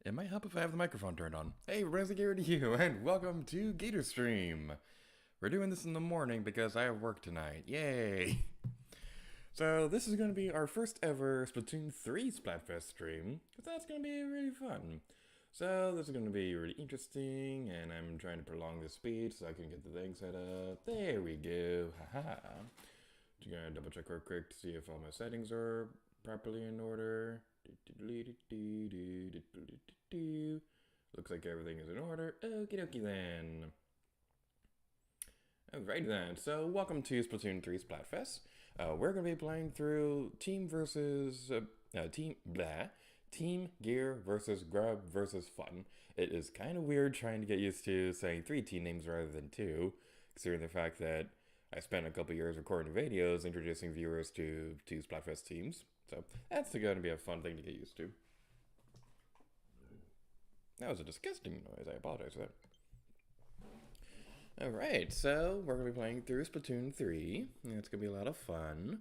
It might help if I have the microphone turned on. Hey, Renzi here to you, and welcome to G8RStream. We're doing this in the morning because I have work tonight. Yay! So this is going to be our first ever Splatoon 3 Splatfest stream, because that's going to be really fun. So this is going to be really interesting, and I'm trying to prolong the speed so I can get the thing set up. There we go, haha. Just gonna double check real quick to see if all my settings are properly in order. Looks like everything is in order. Okie dokie then. Alright then, so welcome to Splatoon 3 Splatfest. We're going to be playing through Team Gear versus Grub versus Fun. It is kind of weird trying to get used to saying 3 team names rather than 2, considering the fact that I spent a couple years recording videos introducing viewers to 2 Splatfest teams. So that's going to be a fun thing to get used to. That was a disgusting noise, I apologize for that. Alright, so we're going to be playing through Splatoon 3. It's going to be a lot of fun.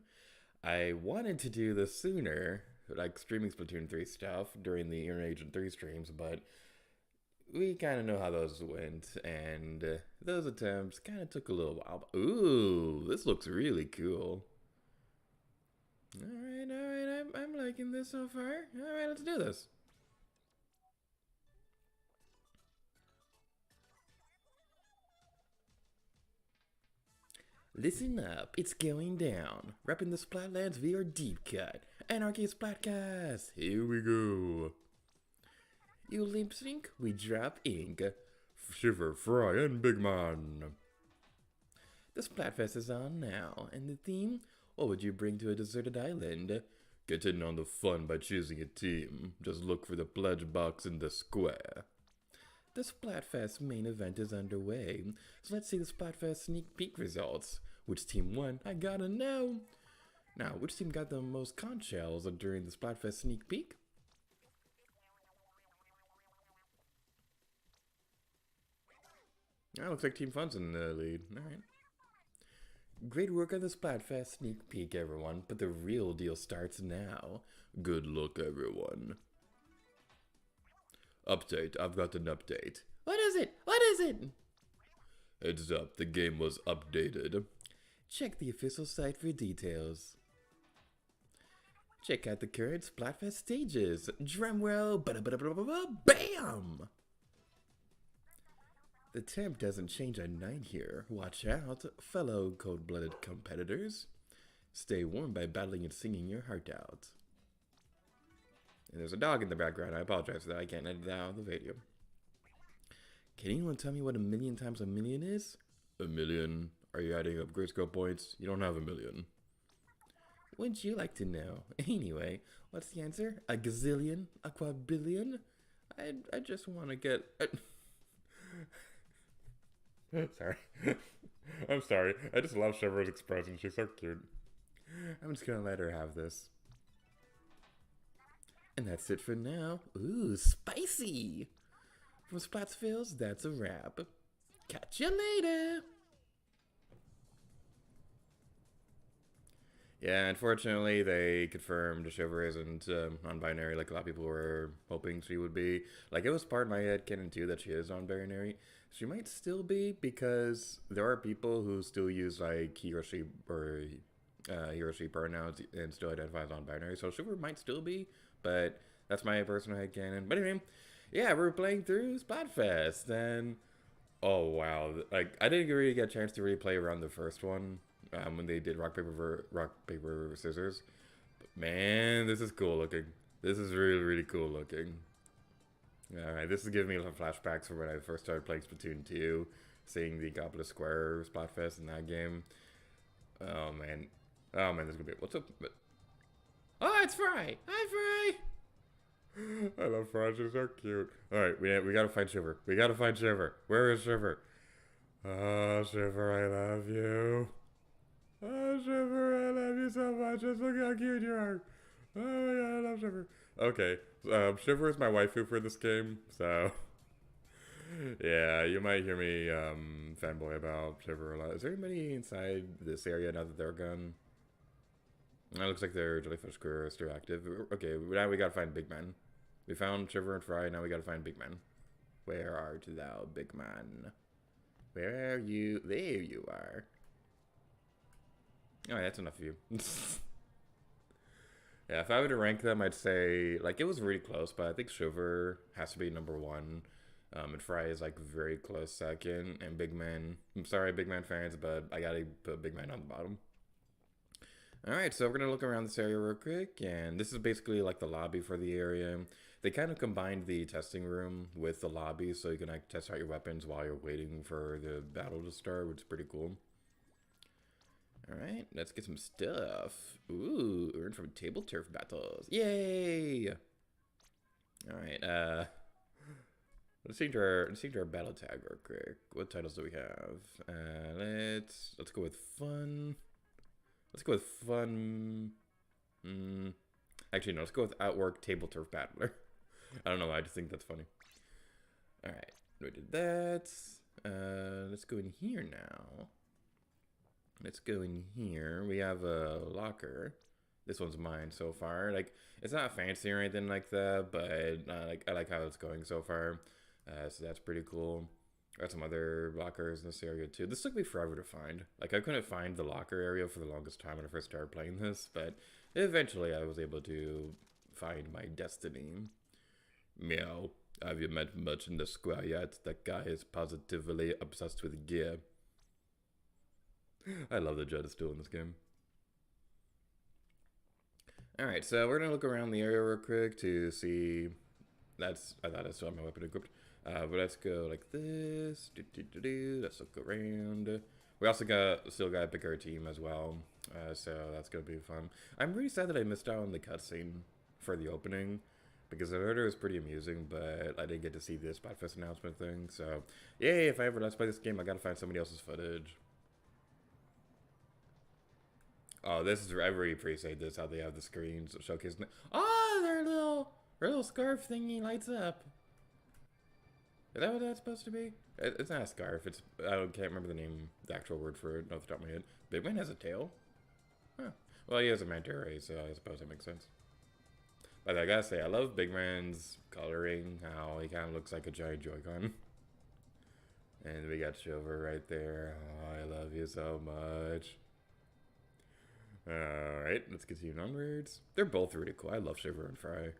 I wanted to do this sooner, like streaming Splatoon 3 stuff during the Internet Agent 3 streams, but we kind of know how those went, and those attempts kind of took a little while. Ooh, this looks really cool. Alright, I'm liking this so far. Alright, let's do this. Listen up, it's going down. Repping the Splatlands VR Deep Cut. Anarchy Splatcast, here we go. You lip sync, we drop ink. Shiver, Fry, and Big Man. The Splatfest is on now, and the theme? What would you bring to a deserted island? Get in on the fun by choosing a team. Just look for the pledge box in the square. The Splatfest main event is underway, so let's see the Splatfest sneak peek results. Which team won? I gotta know! Now, which team got the most conch shells during the Splatfest sneak peek? Looks like Team Fun's in the lead. Alright. Great work on the Splatfest sneak peek, everyone, but the real deal starts now. Good luck, everyone. Update, I've got an update. What is it? What is it? Heads up, the game was updated. Check the official site for details. Check out the current Splatfest stages. Drumroll, bam! The temp doesn't change at night here. Watch out, fellow cold-blooded competitors. Stay warm by battling and singing your heart out. And there's a dog in the background. I apologize for that. I can't edit that out of the video. Can anyone tell me what 1,000,000 times 1,000,000 is? 1,000,000? Are you adding up grade school points? You don't have 1,000,000. Wouldn't you like to know? Anyway, what's the answer? A gazillion? A quadrillion? I just want to get... Sorry. I'm sorry. I just love Shiver's expression. She's so cute. I'm just gonna let her have this. And that's it for now. Ooh, spicy! From Splatsville's, that's a wrap. Catch you later! Yeah, unfortunately, they confirmed Shiver isn't non-binary like a lot of people were hoping she would be. Like, it was part of my headcanon too that she is non-binary. She might still be because there are people who still use like he or she pronouns and still identify as non-binary. So Shiver might still be, but that's my personal headcanon. But anyway, yeah, we're playing through Splatfest, and oh wow, like I didn't really get a chance to really play around the first one when they did rock paper scissors. But man, this is cool looking. This is really cool looking. All right, this is giving me flashbacks from when I first started playing Splatoon 2, seeing the Goblet Square Splatfest in that game. Oh man, this is gonna be what's up? Oh, it's Fry! Hi, Fry! I love Fry, she's so cute. Alright, we gotta find Shiver. We gotta find Shiver. Where is Shiver? Oh, Shiver, I love you. Oh, Shiver, I love you so much. Just look how cute you are. Oh my god, I love Shiver. Okay, Shiver is my waifu for this game, so... yeah, you might hear me fanboy about Shiver a lot. Is there anybody inside this area now that they're gone? It looks like their jellyfish crew are still active. Okay, now we gotta find Big Man. We found Shiver and Fry, now we gotta find Big Man. Where art thou, Big Man? Where are you? There you are. Alright, that's enough of you. Yeah, if I were to rank them, I'd say, like, it was really close, but I think Shiver has to be number one. And Fry is, like, very close second. And Big Man, I'm sorry, Big Man fans, but I gotta put Big Man on the bottom. Alright, so we're gonna look around this area real quick, and this is basically, like, the lobby for the area. They kind of combined the testing room with the lobby, so you can, like, test out your weapons while you're waiting for the battle to start, which is pretty cool. Alright, let's get some stuff. Ooh, earned from table turf battles. Yay! Alright, let's change our battle tag real quick. What titles do we have? Let's go with fun. Let's go with fun. Actually no, let's go with Outwork Table Turf Battler. I don't know why, I just think that's funny. Alright, we did that. Let's go in here now. Let's go in here. We have a locker. This one's mine so far. Like, it's not fancy or anything like that, but I like how it's going so far. So that's pretty cool. Got some other lockers in this area too. This took me forever to find. Like, I couldn't find the locker area for the longest time when I first started playing this, but eventually I was able to find my destiny. Meow. Have you met much in the square yet? That guy is positively obsessed with gear. I love the Judge still in this game. Alright, so we're gonna look around the area real quick to see. I thought I still have my weapon equipped. But let's go like this. Let's look around. We also still gotta pick our team as well. So that's gonna be fun. I'm really sad that I missed out on the cutscene for the opening, because I heard it was pretty amusing, but I didn't get to see the Splatfest announcement thing. So, yay, if I ever let's play this game, I gotta find somebody else's footage. Oh, this is, I really appreciate this, how they have the screens showcasing. Oh, their little scarf thingy lights up. Is that what that's supposed to be? It's not a scarf. It's, can't remember the name, the actual word for it off the top of my head. Big Man has a tail? Huh. Well, he has a manta ray, so I suppose that makes sense. But I gotta say, I love Big Man's coloring, how he kind of looks like a giant Joy-Con. And we got Shiver right there. Oh, I love you so much. Alright, let's continue onwards. They're both really cool. I love Shiver and Fry.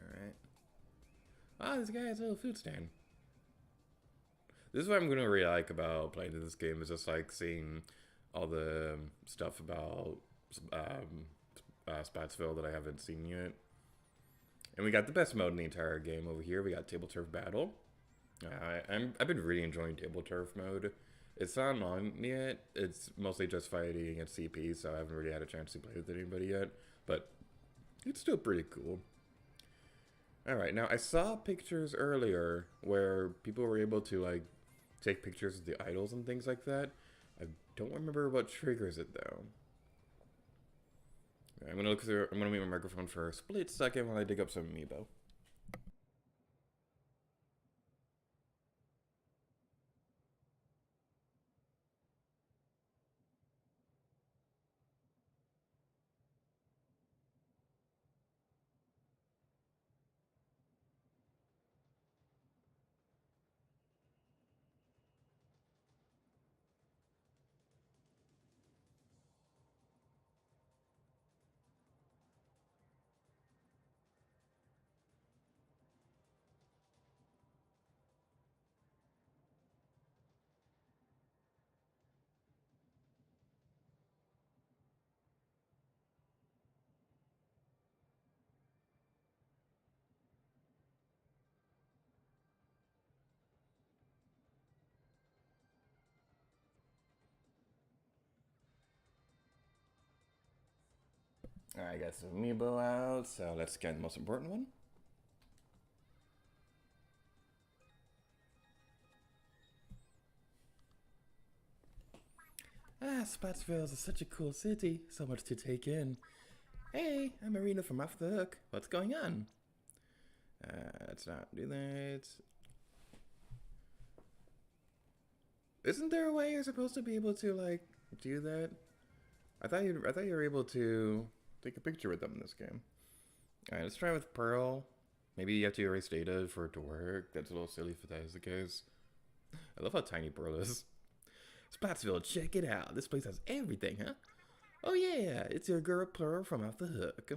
Alright. Ah, this guy has a little food stand. This is what I'm gonna really like about playing this game, is just like seeing all the stuff about Spotsville that I haven't seen yet. And we got the best mode in the entire game over here. We got Table Turf Battle. I've been really enjoying Table Turf mode. It's not on yet. It's mostly just fighting against CP, so I haven't really had a chance to play with anybody yet. But it's still pretty cool. Alright, now I saw pictures earlier where people were able to, like, take pictures of the idols and things like that. I don't remember what triggers it, though. I'm gonna look through. I'm gonna mute my microphone for a split second while I dig up some amiibo. Alright, got some amiibo out, so let's scan the most important one. Ah, Spotsville is such a cool city. So much to take in. Hey, I'm Marina from Off the Hook. What's going on? Let's not do that. Isn't there a way you're supposed to be able to, like, do that? I thought you were able to take a picture with them in this game. Alright, let's try with Pearl. Maybe you have to erase data for it to work. That's a little silly if that is the case. I love how tiny Pearl is. Spotsville, check it out. This place has everything, huh? Oh yeah, it's your girl Pearl from Off the Hook.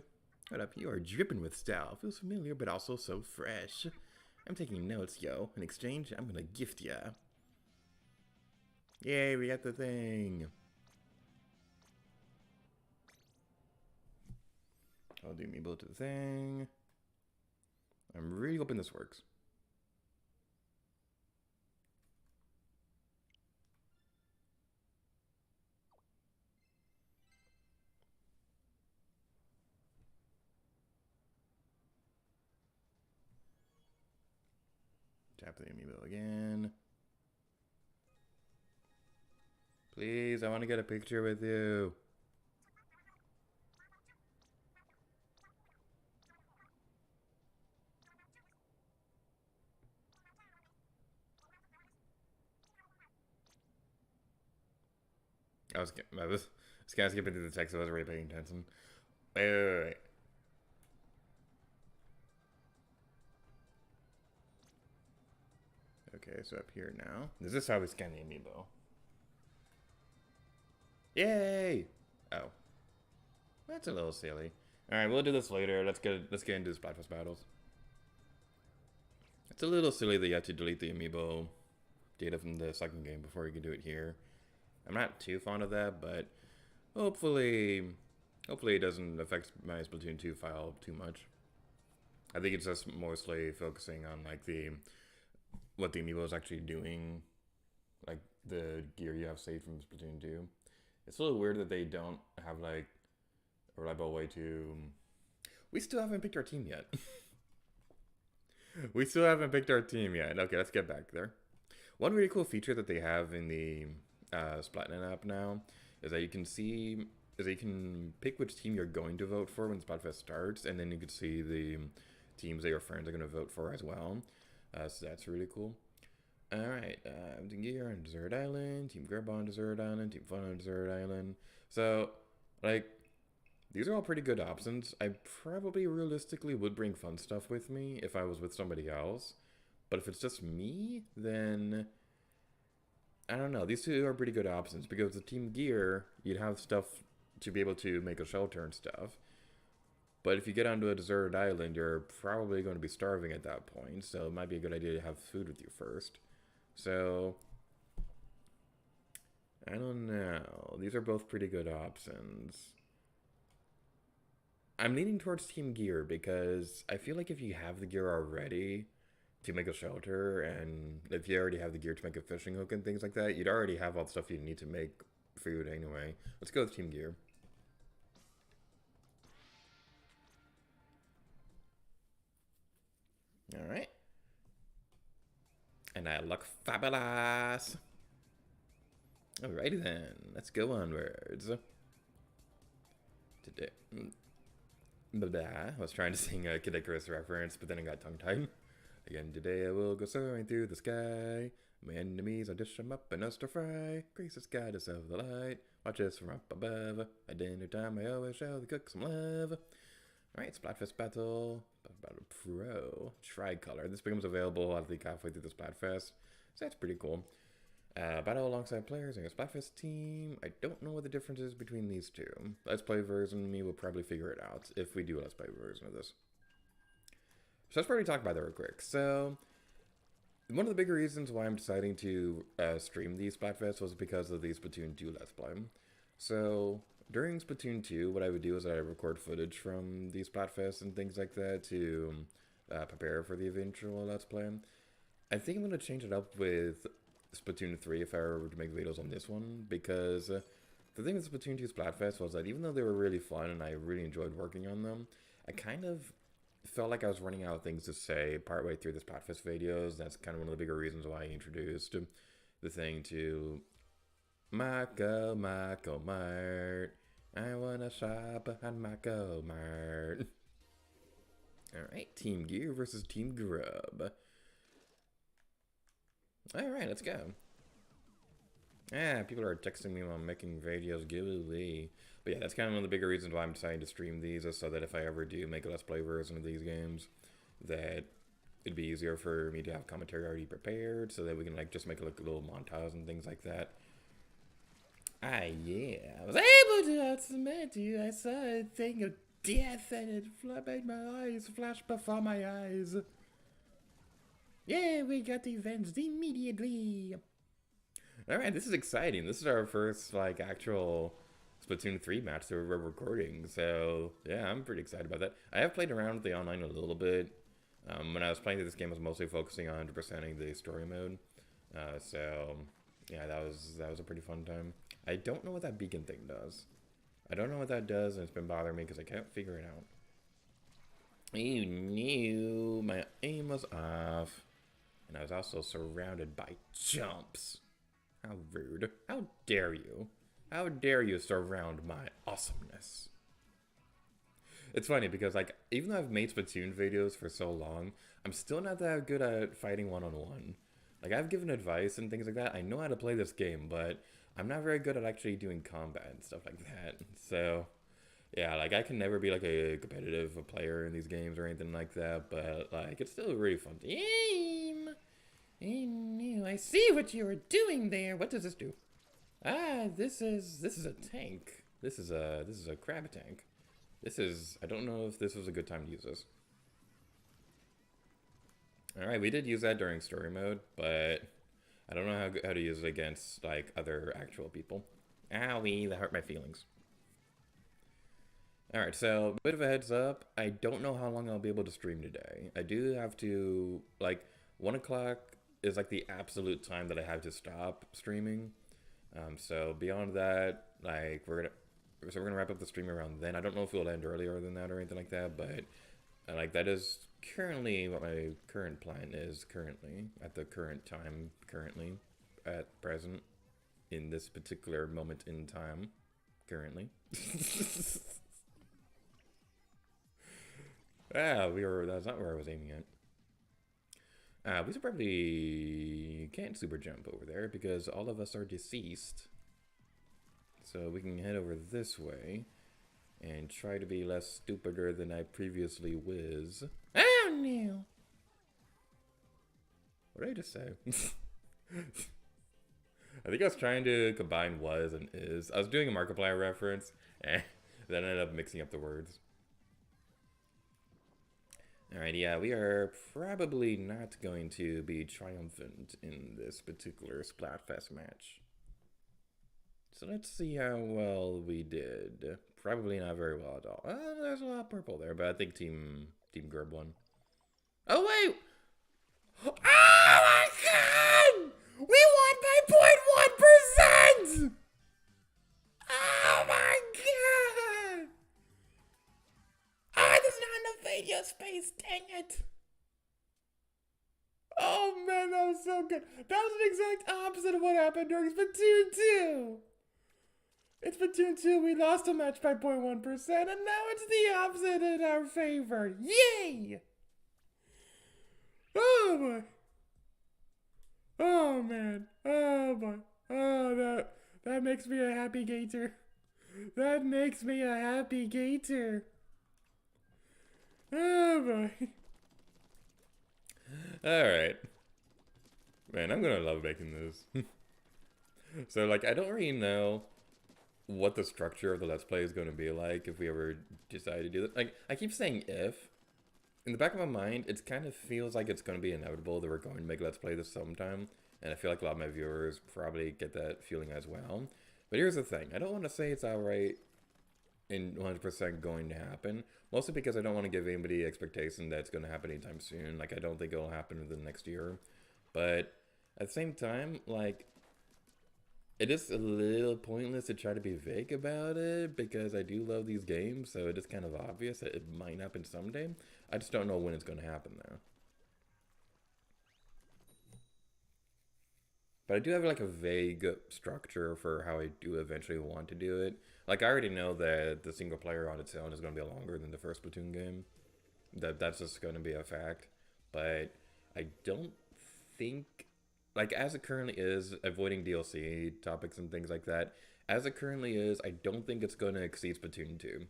Hold up, you are dripping with style. Feels familiar, but also so fresh. I'm taking notes, yo. In exchange, I'm gonna gift ya. Yay, we got the thing. I'll do amiibo to the thing. I'm really hoping this works. Tap the amiibo again. Please, I want to get a picture with you. I was kind of skipping through the text, so I wasn't really paying attention. Wait. Okay, so up here now. This is how we scan the amiibo. Yay! Oh. That's a little silly. Alright, we'll do this later. Let's get into the Splatfest battles. It's a little silly that you have to delete the amiibo data from the second game before you can do it here. I'm not too fond of that, but hopefully it doesn't affect my Splatoon 2 file too much. I think it's just mostly focusing on like what the amiibo is actually doing, like the gear you have saved from Splatoon 2. It's a little weird that they don't have like a reliable way to. We still haven't picked our team yet. We still haven't picked our team yet. Okay, let's get back there. One really cool feature that they have in the Splatnet app now is that you can pick which team you're going to vote for when Splatfest starts, and then you can see the teams that your friends are going to vote for as well. So that's really cool. Alright, Team Gear on Desert Island, Team Grub on Desert Island, Team Fun on Desert Island. So, like, these are all pretty good options. I probably realistically would bring fun stuff with me if I was with somebody else. But if it's just me, then I don't know. These two are pretty good options because with Team Gear, you'd have stuff to be able to make a shelter and stuff. But if you get onto a deserted island, you're probably going to be starving at that point. So it might be a good idea to have food with you first. So I don't know. These are both pretty good options. I'm leaning towards Team Gear because I feel like if you have the gear already to make a shelter, and if you already have the gear to make a fishing hook and things like that, you'd already have all the stuff you need to make food anyway. Let's go with Team Gear. Alright. And I look fabulous. Alrighty then, let's go onwards. Today, I was trying to sing a Kid Icarus reference, but then I got tongue-tied. Again, today I will go soaring through the sky. My enemies, I dish them up and us to fry. Gracious goddess of the light, watch us from up above. At dinner time, I always show the cook some love. Alright, Splatfest Battle Pro Tricolor. This becomes available, I think, halfway through the Splatfest. So that's pretty cool. Battle alongside players in a Splatfest team. I don't know what the difference is between these two. Let's Play version, me will probably figure it out if we do a Let's Play version of this. So let's probably talk about that real quick. So, one of the bigger reasons why I'm deciding to stream these Splatfests was because of the Splatoon 2 Let's Play. So, during Splatoon 2, what I would do is I record footage from these Splatfests and things like that to prepare for the eventual Let's Play. I think I'm going to change it up with Splatoon 3 if I were to make videos on this one, because the thing with Splatoon 2 Splatfest was that even though they were really fun and I really enjoyed working on them, I kind of felt like I was running out of things to say partway through the Splatfest videos. That's kind of one of the bigger reasons why I introduced the thing to Mako Mart. I wanna shop at Mako Mart. Alright, Team Gear versus Team Grub. Alright, let's go. Yeah, people are texting me while I'm making videos. Giveaway. But yeah, that's kind of one of the bigger reasons why I'm deciding to stream these, is so that if I ever do make a Let's Play version of these games, that it'd be easier for me to have commentary already prepared, so that we can like just make like a little montage and things like that. Ah, yeah, I was able to outsmart you. I saw a thing of death and it made my eyes flash before my eyes. Yeah, we got the events immediately. Alright, this is exciting. This is our first, like, actual Splatoon 3 match that we're recording. So, yeah, I'm pretty excited about that. I have played around with the online a little bit. When I was playing this game, I was mostly focusing on 100%ing the story mode. So, yeah, that was a pretty fun time. I don't know what that beacon thing does. I don't know what that does, and it's been bothering me because I can't figure it out. You knew my aim was off. And I was also surrounded by chumps. How rude. How dare you? How dare you surround my awesomeness? It's funny because, like, even though I've made Splatoon videos for so long, I'm still not that good at fighting one-on-one. Like, I've given advice and things like that. I know how to play this game, but I'm not very good at actually doing combat and stuff like that. So, yeah, like, I can never be, like, a competitive player in these games or anything like that, but, like, it's still a really fun game. I see what you were doing there. What does this do? Ah, this is a tank. This is a crab tank. I don't know if this was a good time to use this. Alright, we did use that during story mode, but I don't know how to use it against, like, other actual people. Owie, that hurt my feelings. Alright, so, a bit of a heads up. I don't know how long I'll be able to stream today. I do have to, like, 1 o'clock is, like, the absolute time that I have to stop streaming. So, beyond that, like, we're gonna wrap up the stream around then. I don't know if it'll end earlier than that or anything like that, but, like, that is currently what my current plan is currently, at the current time, at present, in this particular moment in time, currently. That's not where I was aiming at. We should probably can't super jump over there because all of us are deceased. So we can head over this way and try to be less stupider than I previously was. Oh no! What did I just say? I think I was trying to combine was and is. I was doing a Markiplier reference, then I ended up mixing up the words. Alright, yeah, we are probably not going to be triumphant in this particular Splatfest match. So let's see how well we did. Probably not very well at all. There's a lot of purple there, but I think Team Grub won. Oh, wait! Oh my god! We won by 0.1%! Oh my god! Ah, there's not enough video space, dang it! Oh man, that was so good. That was the exact opposite of what happened during Splatoon 2! In Splatoon 2, we lost a match by 0.1%, and now it's the opposite in our favor. Yay! Oh boy. Oh man. Oh boy. Oh, that makes me a happy gator. That makes me a happy gator. Oh boy. Alright. Man, I'm gonna love making this. So, like, I don't really know what the structure of the Let's Play is going to be like if we ever decide to do that. Like, I keep saying if. In the back of my mind, it kind of feels like it's going to be inevitable that we're going to make Let's Play this sometime. And I feel like a lot of my viewers probably get that feeling as well. But here's the thing. I don't want to say it's outright and 100% going to happen. Mostly because I don't want to give anybody expectation that it's going to happen anytime soon. Like, I don't think it'll happen within the next year. But at the same time, like, it is a little pointless to try to be vague about it because I do love these games, so it is kind of obvious that it might happen someday. I just don't know when it's going to happen, though. But I do have, like, a vague structure for how I do eventually want to do it. Like, I already know that the single player on its own is going to be longer than the first Splatoon game. That's just going to be a fact. But I don't think like as it currently is, avoiding DLC topics and things like that. As it currently is, I don't think it's going to exceed Splatoon 2.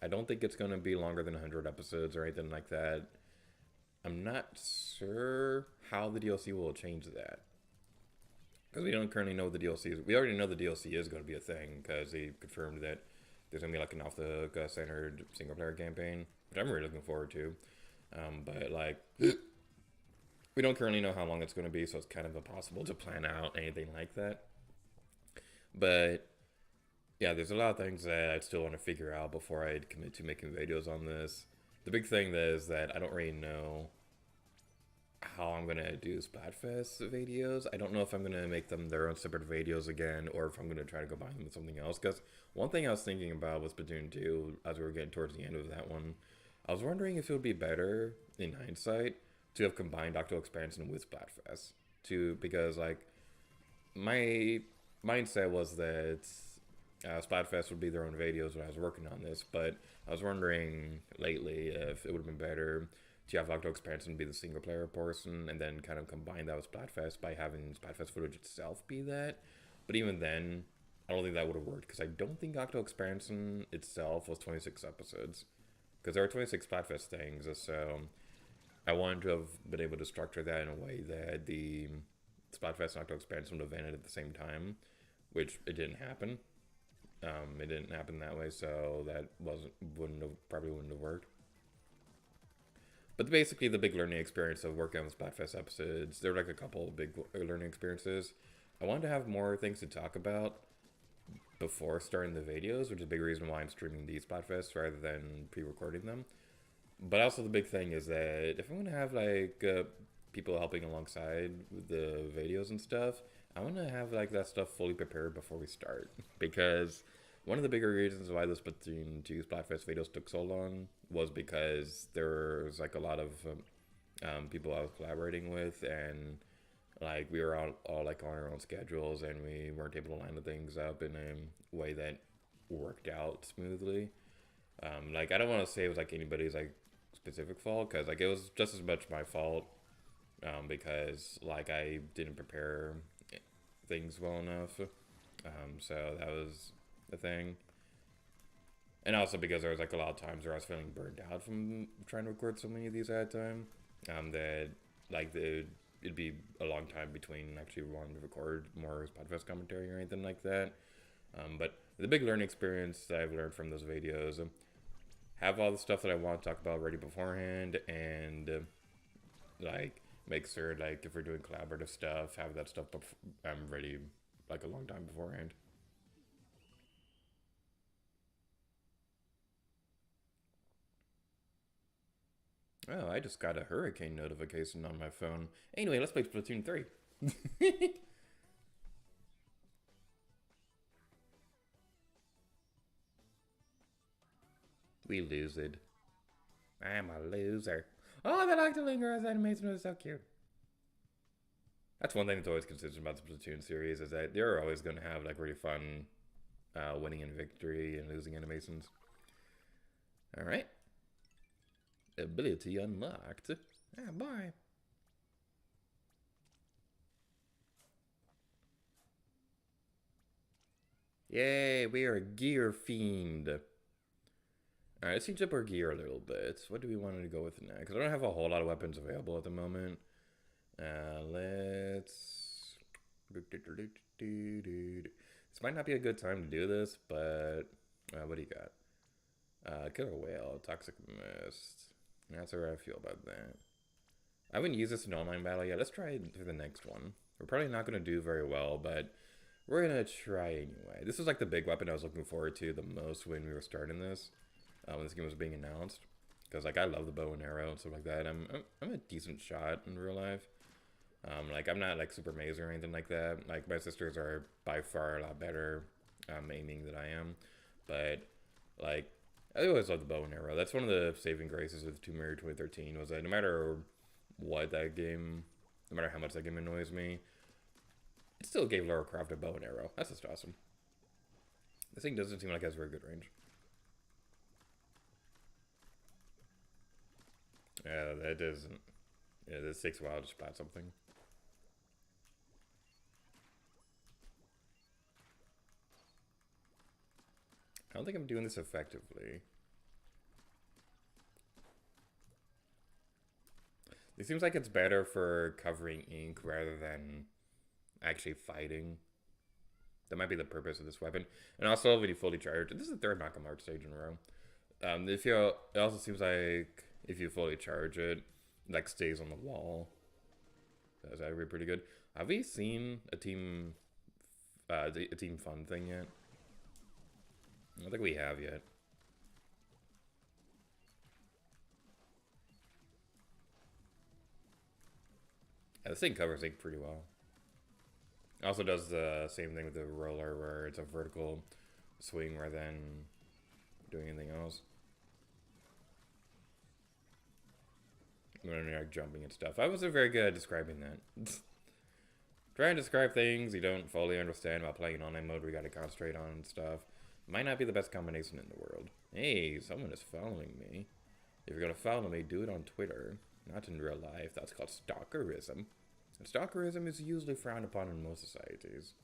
I don't think it's going to be longer than 100 episodes or anything like that. I'm not sure how the DLC will change that. Because we don't currently know the DLC is. We already know the DLC is going to be a thing because they confirmed that there's going to be like an off the hook centered single player campaign, which I'm really looking forward to. But like, we don't currently know how long it's going to be, so it's kind of impossible to plan out anything like that. But yeah, there's a lot of things that I'd still want to figure out before I'd commit to making videos on this. The big thing is that I don't really know how I'm gonna do Splatfest videos. I don't know if I'm gonna make them their own separate videos again, or if I'm gonna try to combine them with something else. Because one thing I was thinking about with Splatoon 2, as we were getting towards the end of that one, I was wondering if it would be better in hindsight to have combined Octo Expansion with Splatfest. Because like my mindset was that Splatfest would be their own videos when I was working on this, but I was wondering lately if it would have been better to have Octo Expansion be the single player portion and then kind of combine that with Splatfest by having Splatfest footage itself be that. But even then, I don't think that would have worked because I don't think Octo Expansion itself was 26 episodes. Because there are 26 Splatfest things, so I wanted to have been able to structure that in a way that the Splatfest and Octo Expansion would have ended at the same time, which it didn't happen. It didn't happen that way, so that probably wouldn't have worked. But basically, the big learning experience of working on the Splatfest episodes, there were like a couple of big learning experiences. I wanted to have more things to talk about before starting the videos, which is a big reason why I'm streaming these Splatfests rather than pre-recording them. But also the big thing is that if I'm going to have like people helping alongside with the videos and stuff, I want to have like that stuff fully prepared before we start. Because one of the bigger reasons why the Splatoon 2 Splatfest videos took so long was because there was like a lot of people I was collaborating with, and like we were all like on our own schedules, and we weren't able to line the things up in a way that worked out smoothly. Like I don't want to say it was like anybody's like specific fault, because like it was just as much my fault, because like I didn't prepare things well enough. So that was the thing. And also because there was like a lot of times where I was feeling burned out from trying to record so many of these at a time, that like it'd be a long time between actually wanting to record more podcast commentary or anything like that. But the big learning experience that I've learned from those videos, have all the stuff that I want to talk about ready beforehand, and like make sure like if we're doing collaborative stuff, have that stuff ready like a long time beforehand. Oh, I just got a hurricane notification on my phone. Anyway, let's play Splatoon 3. We lose it. I'm a loser. Oh, the Octolinger's animation was so cute. That's one thing that's always consistent about the Splatoon series, is that they're always going to have like really fun winning and victory and losing animations. Alright. Ability unlocked. Ah, bye. Yay, we are a gear fiend. Alright, let's change up our gear a little bit. What do we want to go with now? Because I don't have a whole lot of weapons available at the moment. Let's... This might not be a good time to do this, but... what do you got? Killer Whale, Toxic Mist. That's how I feel about that. I haven't used this in online battle yet. Let's try it for the next one. We're probably not going to do very well, but we're going to try anyway. This was like the big weapon I was looking forward to the most when we were starting this. When this game was being announced. Because like I love the bow and arrow and stuff like that. I'm a decent shot in real life. Like I'm not like super maze or anything like that. Like my sisters are by far a lot better aiming than I am. But like I always love the bow and arrow. That's one of the saving graces with Tomb Raider 2013, was that no matter what that game, no matter how much that game annoys me, it still gave Lara Croft a bow and arrow. That's just awesome. This thing doesn't seem like it has very good range. Yeah, that doesn't. Yeah, this takes a while to spot something. I don't think I'm doing this effectively. It seems like it's better for covering ink rather than actually fighting. That might be the purpose of this weapon. And also, when you fully charge, this is the third Knock'em Art stage in a row. It also seems like if you fully charge it, like stays on the wall. That's actually pretty good. Have we seen a team fun thing yet? I don't think we have yet. Yeah, this thing covers ink pretty well. It also does the same thing with the roller, where it's a vertical swing rather than doing anything else. When you're like jumping and stuff. I wasn't very good at describing that. Trying to describe things you don't fully understand while playing online mode where you gotta concentrate on stuff might not be the best combination in the world. Hey, someone is following me. If you're gonna follow me, do it on Twitter. Not in real life. That's called stalkerism. And stalkerism is usually frowned upon in most societies.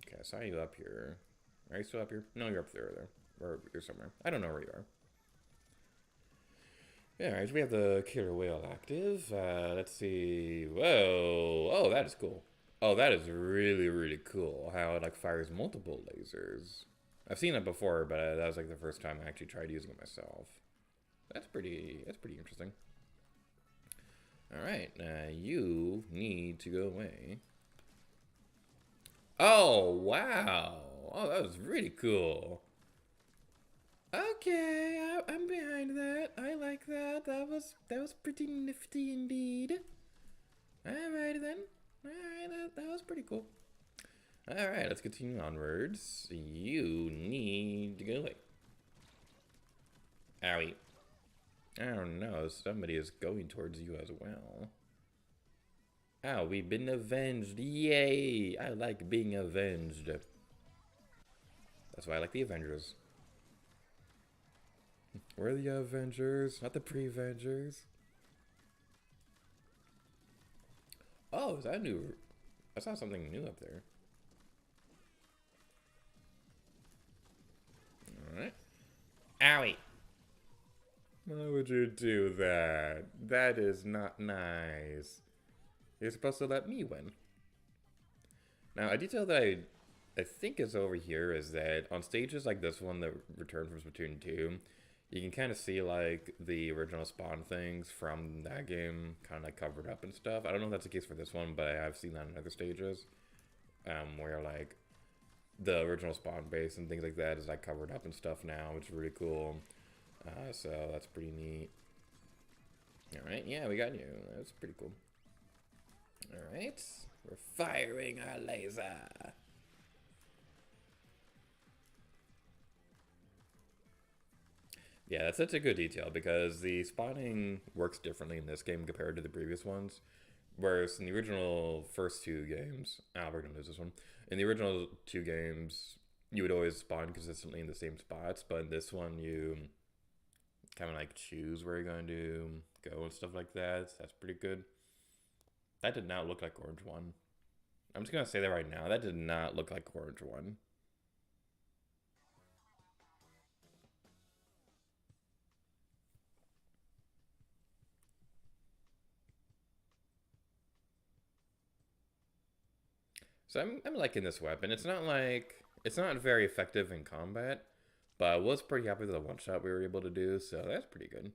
Okay, I saw you up here. Are you still up here? No, you're up there. Or you're somewhere. I don't know where you are. Alright, we have the killer whale active. Let's see. Whoa. Oh, that is cool. Oh, that is really, really cool. How it like fires multiple lasers. I've seen it before, but that was like the first time I actually tried using it myself. That's pretty interesting. Alright, you need to go away. Oh, wow. Oh, that was really cool. Okay, I'm behind that. I like that. That was pretty nifty indeed. Alright then. Alright, that was pretty cool. Alright, let's continue onwards. You need to go away. Owie. I don't know, somebody is going towards you as well. Oh, we've been avenged. Yay! I like being avenged. That's why I like the Avengers. We're the Avengers, not the pre-Avengers. Oh, is that new? I saw something new up there. Alright. Owie! Why would you do that? That is not nice. You're supposed to let me win. Now, a detail that I think is over here is that on stages like this one that returned from Splatoon 2, you can kind of see like the original spawn things from that game kind of like covered up and stuff. I don't know if that's the case for this one, but I have seen that in other stages where like the original spawn base and things like that is like covered up and stuff now, which is really cool. So that's pretty neat. Alright, yeah, we got you. That's pretty cool. Alright, we're firing our laser. Yeah, that's such a good detail because the spawning works differently in this game compared to the previous ones. Whereas in the original first two games, we're gonna lose this one. In the original two games, you would always spawn consistently in the same spots, but in this one, you kind of like choose where you're going to go and stuff like that. So that's pretty good. That did not look like Orange 1. I'm just gonna say that right now. That did not look like Orange 1. So I'm liking this weapon. It's not very effective in combat, but I was pretty happy with the one shot we were able to do, so that's pretty good.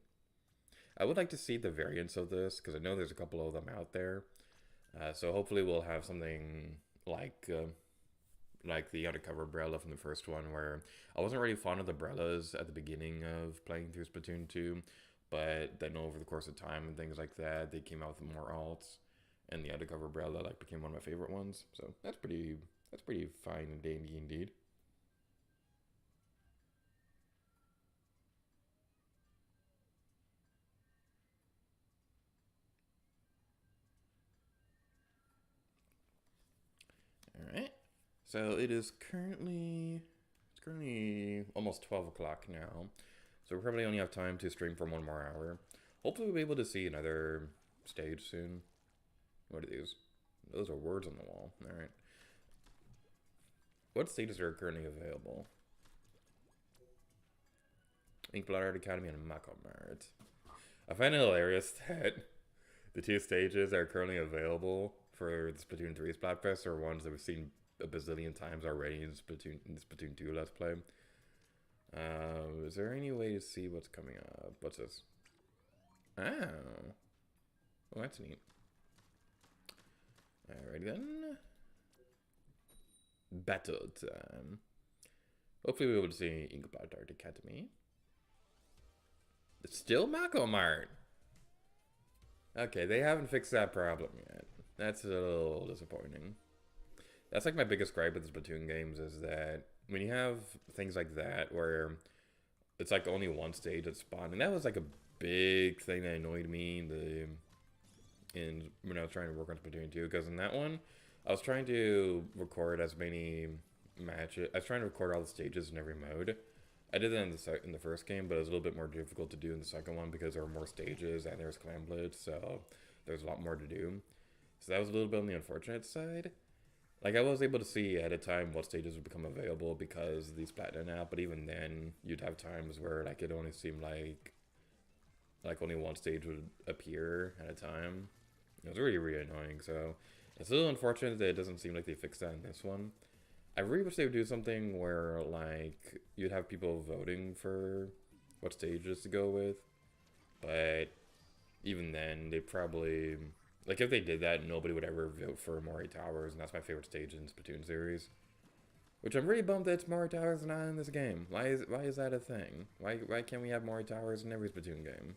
I would like to see the variants of this because I know there's a couple of them out there. So hopefully we'll have something like the undercover umbrella from the first one, where I wasn't really fond of the umbrellas at the beginning of playing through Splatoon 2, but then over the course of time and things like that, they came out with more alts. And the undercover umbrella like became one of my favorite ones. So that's pretty fine and dandy indeed. Alright. So it's currently almost 12 o'clock now. So we probably only have time to stream for 1 more hour. Hopefully we'll be able to see another stage soon. What are these? Those are words on the wall. Alright. What stages are currently available? Ink Blood Art Academy and Mako Mart. I find it hilarious that the two stages that are currently available for the Splatoon 3 Splatfest are ones that we've seen a bazillion times already in Splatoon 2 Let's Play. Is there any way to see what's coming up? What's this? Oh. Oh, that's neat. Alright then. Battle time. Hopefully we'll be able to see Ink Blood Art Academy. It's still Mako Mart. Okay, they haven't fixed that problem yet. That's a little disappointing. That's like my biggest gripe with the Splatoon games is that when you have things like that where it's like only one stage at spawn, and that was like a big thing that annoyed me when I was trying to work on Splatoon 2, because in that one I was trying to record as many matches. I was trying to record all the stages in every mode. I did that in the first game, but it was a little bit more difficult to do in the second one because there were more stages and there was clan blitz, so there's a lot more to do. So that was a little bit on the unfortunate side. Like, I was able to see at a time what stages would become available because of the Splatoon app, but even then, you'd have times where, like, it only seemed like only one stage would appear at a time. It was really, really annoying, so it's a little unfortunate that it doesn't seem like they fixed that in this one. I really wish they would do something where, like, you'd have people voting for what stages to go with, but even then, they probably... Like, if they did that, nobody would ever vote for Mori Towers, and that's my favorite stage in the Splatoon series. Which I'm really bummed that Mori Towers is not in this game. Why is that a thing? Why can't we have Mori Towers in every Splatoon game?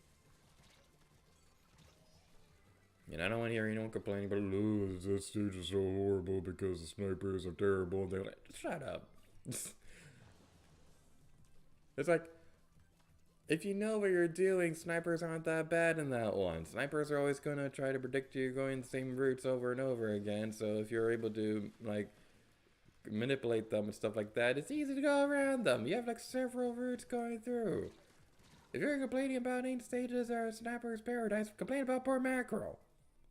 And I don't want to hear anyone complaining about, oh, that stage is so horrible because the snipers are terrible. And they're like, shut up. It's like, if you know what you're doing, snipers aren't that bad in that one. Snipers are always going to try to predict you going the same routes over and over again. So if you're able to, like, manipulate them and stuff like that, it's easy to go around them. You have, like, several routes going through. If you're complaining about 8 stages or Snipper's Paradise, complain about Port Mackerel.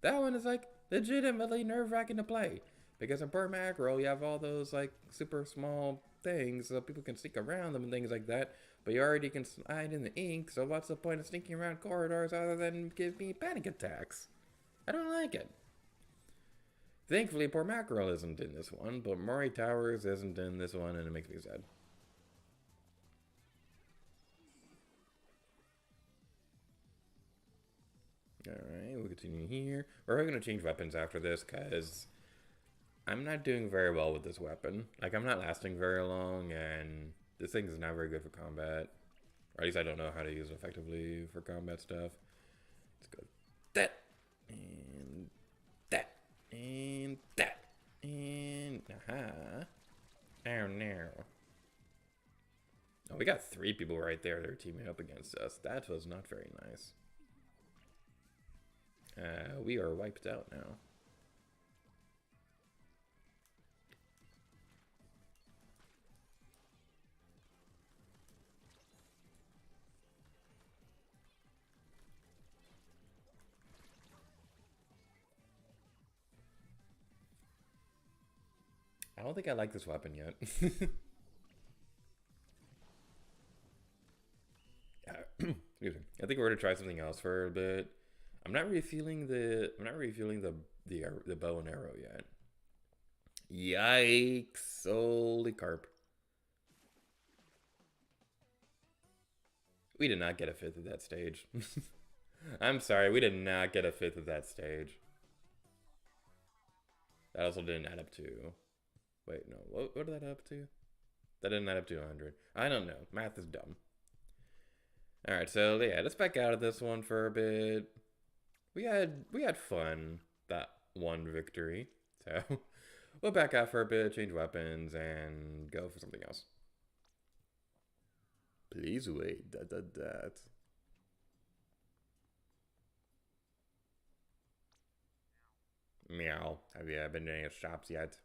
That one is, like, legitimately nerve-wracking to play. Because in Port Mackerel, you have all those, like, super small things so people can sneak around them and things like that. But you already can hide in the ink, so what's the point of sneaking around corridors other than give me panic attacks? I don't like it. Thankfully, Port Mackerel isn't in this one, but Mori Towers isn't in this one, and it makes me sad. Alright, we'll continue here. We're going to change weapons after this, because I'm not doing very well with this weapon. Like, I'm not lasting very long, and this thing is not very good for combat. Or at least I don't know how to use it effectively for combat stuff. Let's go that, and that, and that, and aha. Down there. Oh, we got 3 people right there that are teaming up against us. That was not very nice. We are wiped out now. I don't think I like this weapon yet. Excuse me. I think we're gonna try something else for a bit. I'm not really feeling the bow and arrow yet. Yikes! Holy carp. We did not get a 5th of that stage. I'm sorry, we did not get a 5th of that stage. That also didn't add up to... Wait, no. What did that add up to? That didn't add up to 100. I don't know. Math is dumb. Alright, so yeah, let's back out of this one for a bit. We had fun that one victory. So we'll back out for a bit, change weapons, and go for something else. Please wait. That. Meow. Have you been to any shops yet?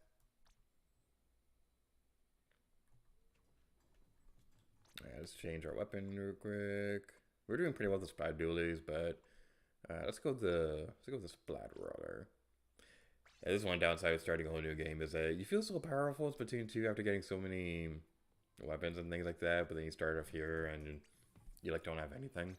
Yeah, let's change our weapon real quick. We're doing pretty well with the Splat Dualies, but let's go with the Splat Roller. Yeah, this one downside of starting a whole new game is that you feel so powerful in Splatoon 2 after getting so many weapons and things like that, but then you start off here and you like don't have anything.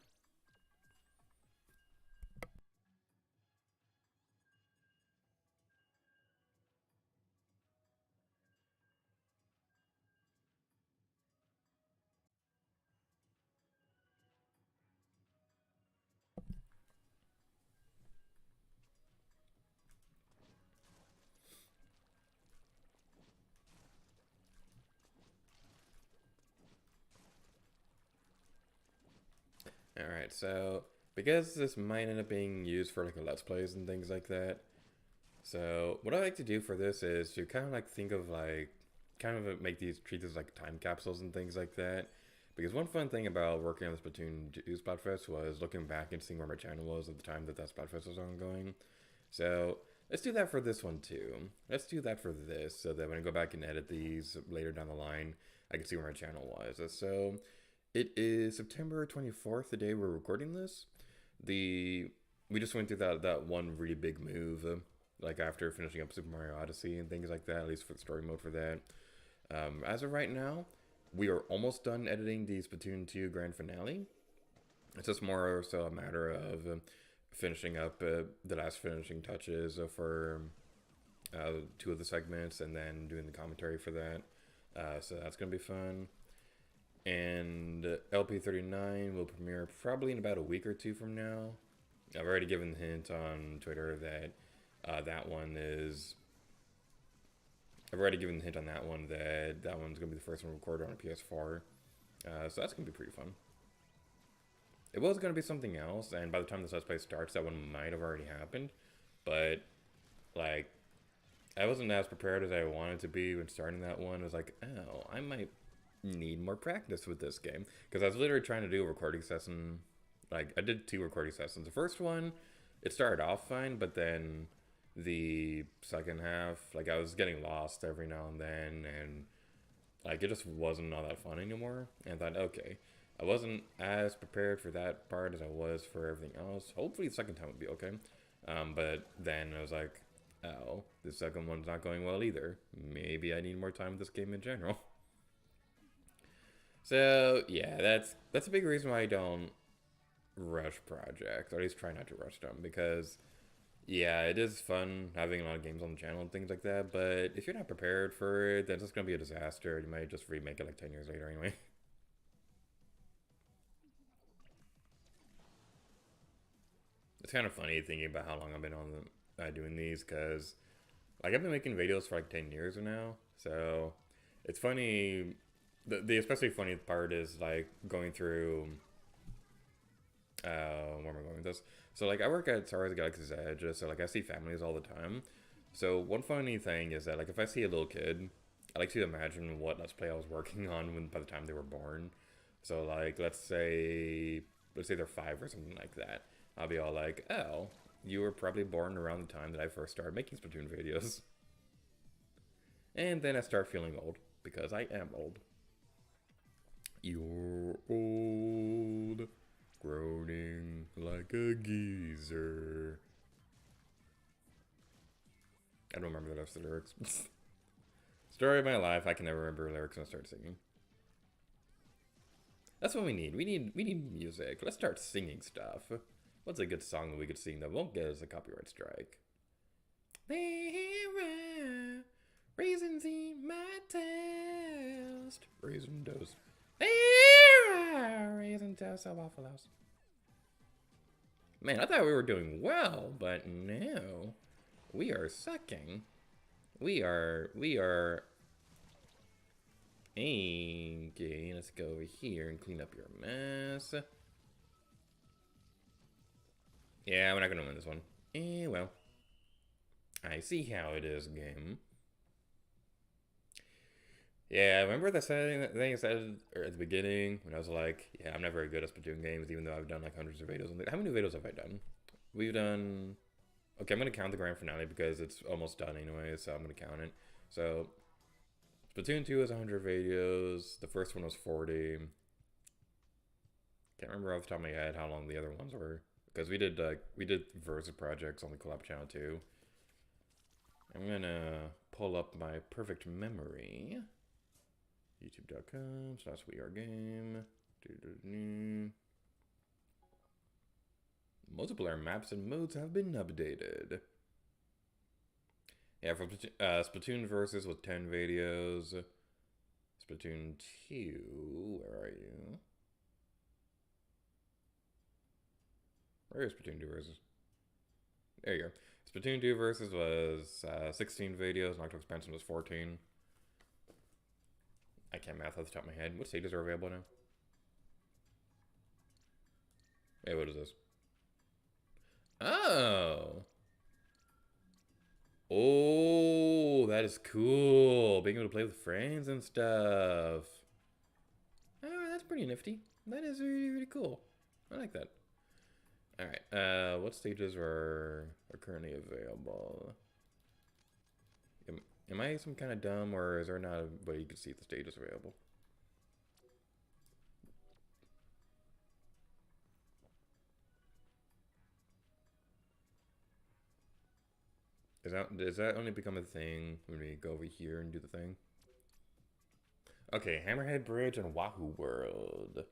Alright, so because this might end up being used for like a Let's Plays and things like that, so what I like to do for this is to kind of like think of like, kind of make these, treat these like time capsules and things like that. Because one fun thing about working on the Splatoon 2 Splatfest was looking back and seeing where my channel was at the time that Splatfest was ongoing. So let's do that for this one too. Let's do that for this so that when I go back and edit these later down the line, I can see where my channel was. So it is September 24th, the day we're recording this. We just went through that one really big move, like after finishing up Super Mario Odyssey and things like that, at least for the story mode for that. As of right now, we are almost done editing the Splatoon 2 grand finale. It's just more so a matter of finishing up the last finishing touches for 2 of the segments and then doing the commentary for that. So that's going to be fun. And LP39 will premiere probably in about a week or 2 from now. I've already given the hint on Twitter that that one is... I've already given the hint on that one that that one's going to be the first one recorded on a PS4. So that's going to be pretty fun. It was going to be something else, and by the time this Let's Play starts, that one might have already happened. But, like, I wasn't as prepared as I wanted to be when starting that one. I was like, oh, I might need more practice with this game. Because I was literally trying to do a recording session. Like, I did 2 recording sessions. The first one, it started off fine, but then the second half, like, I was getting lost every now and then, and like it just wasn't all that fun anymore. And I thought, okay, I wasn't as prepared for that part as I was for everything else. Hopefully the second time would be okay. But then I was like, oh, the second one's not going well either. Maybe I need more time with this game in general. So yeah, that's a big reason why I don't rush projects, or at least try not to rush them, because yeah, it is fun having a lot of games on the channel and things like that, but if you're not prepared for it, then it's just going to be a disaster. You might just remake it like 10 years later anyway. It's kind of funny thinking about how long I've been on doing these, because like I've been making videos for like 10 years now, so it's funny. The especially funny part is like going through where am I going with this? So like I work at Star Wars Galaxy's Edge, so like I see families all the time. So one funny thing is that like if I see a little kid, I like to imagine what Let's Play I was working on by the time they were born. So like let's say they're 5 or something like that. I'll be all like, oh, you were probably born around the time that I first started making Splatoon videos. And then I start feeling old, because I am old. You're old, groaning like a geezer. I don't remember the rest of the lyrics. Story of my life, I can never remember lyrics when I start singing. That's what we need. We need music. Let's start singing stuff. What's a good song that we could sing that won't get us a copyright strike? There are raisins in my toast. Raisin toast. There are raisin toast at Waffle House. Man, I thought we were doing well, but no. We are sucking. We are... Okay, let's go over here and clean up your mess. Yeah, we're not gonna win this one. Well. I see how it is, game. Yeah, I remember that thing I said at the beginning when I was like, yeah, I'm not very good at Splatoon games, even though I've done like hundreds of videos. How many videos have I done? We've done... Okay, I'm going to count the grand finale because it's almost done anyway, so I'm going to count it. So, Splatoon 2 is 100 videos. The first one was 40. Can't remember off the top of my head how long the other ones were. Because we did Versa projects on the collab channel too. I'm going to pull up my perfect memory. YouTube.com/wearegame. Multiplayer maps and modes have been updated. Yeah, from Splatoon versus with 10 videos. Splatoon 2, where are you? Where is Splatoon 2 versus? There you go. Splatoon 2 versus was 16 videos, and Octo Expansion was 14. I can't math off the top of my head. What stages are available now? Hey, what is this? Oh! Oh, that is cool. Being able to play with friends and stuff. Oh, that's pretty nifty. That is really, really cool. I like that. Alright, what stages are currently available? Am I some kind of dumb, or is there not a way you can see the stages available? Does that only become a thing when we go over here and do the thing? Okay, Hammerhead Bridge and Wahoo World.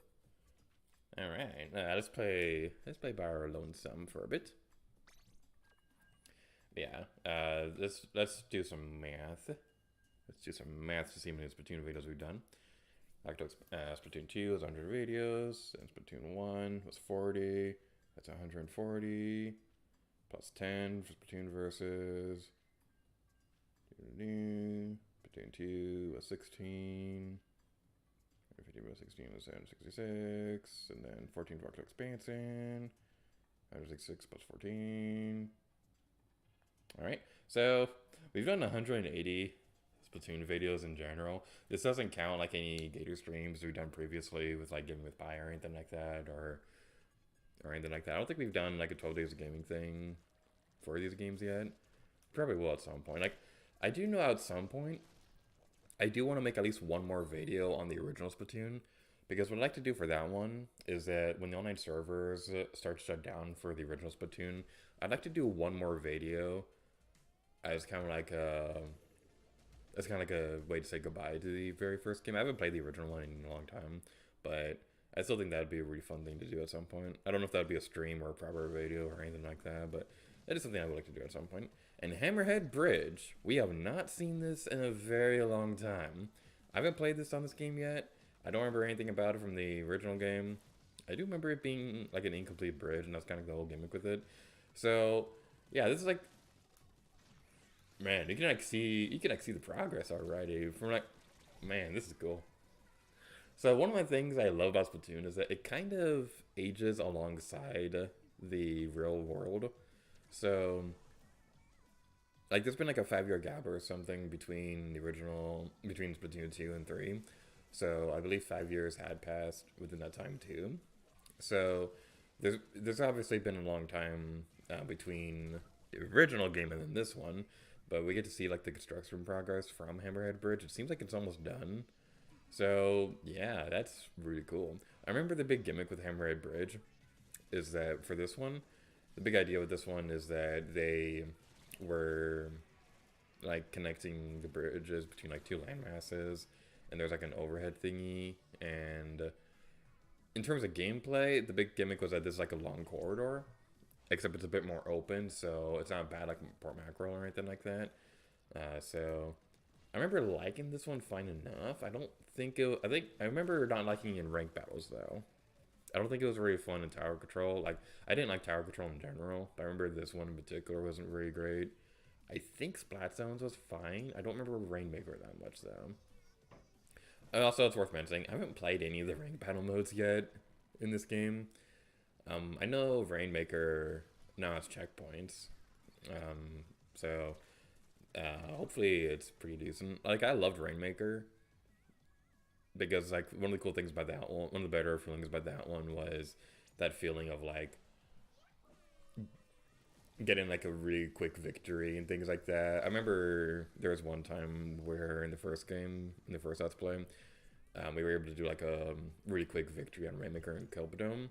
All right, let's play by our lonesome for a bit. Yeah, let's do some math. Let's do some math to see how many Splatoon videos we've done. Splatoon 2 was 100 videos, and Splatoon 1 was 40. That's 140 plus 10 for Splatoon versus. Splatoon 2 was 16. 50 plus 16 was 766, and then 14 for Octo Expansion. 166 plus 14. Alright, so we've done 180 Splatoon videos in general. This doesn't count like any G8RStreams we've done previously with like Gaming with Pi or anything like that, or anything like that. I don't think we've done like a 12 days of gaming thing for these games yet. Probably will at some point. Like, I do know at some point I do want to make at least one more video on the original Splatoon, because what I'd like to do for that one is that when the online servers start to shut down for the original Splatoon, I'd like to do one more video as kind of like a way to say goodbye to the very first game. I haven't played the original one in a long time, but I still think that'd be a really fun thing to do at some point. I don't know if that'd be a stream or a proper video or anything like that, but that is something I would like to do at some point. And Hammerhead Bridge, we have not seen this in a very long time. I haven't played this on this game yet. I don't remember anything about it from the original game. I do remember it being like an incomplete bridge, and that's kind of the whole gimmick with it. So, yeah, this is like, man, you can like see the progress already. From like, man, this is cool. So one of my things I love about Splatoon is that it kind of ages alongside the real world. So, like, there's been like a 5-year gap or something between between Splatoon 2 and 3. So I believe 5 years had passed within that time too. So there's obviously been a long time between the original game and then this one, but we get to see like the construction progress from Hammerhead Bridge. It seems like it's almost done. So yeah, that's really cool. I remember the big gimmick with Hammerhead Bridge is that for this one, the big idea with this one is that they were like connecting the bridges between like two land masses, and there's like an overhead thingy. And in terms of gameplay, the big gimmick was that this is like a long corridor, except it's a bit more open, so it's not bad like Port Mackerel or anything like that. So I remember liking this one fine enough. I remember not liking it in ranked battles though. I don't think it was very fun in tower control. Like, I didn't like tower control in general, but I remember this one in particular wasn't very great. I think Splat Zones was fine. I don't remember Rainmaker that much though. Also, it's worth mentioning, I haven't played any of the ranked battle modes yet in this game. I know Rainmaker now has checkpoints, so hopefully it's pretty decent. Like, I loved Rainmaker, because like one of the cool things about that one, one of the better feelings about that one was that feeling of like getting like a really quick victory and things like that. I remember there was one time where in the first Let's Play, we were able to do like a really quick victory on Rainmaker and Kelpidome.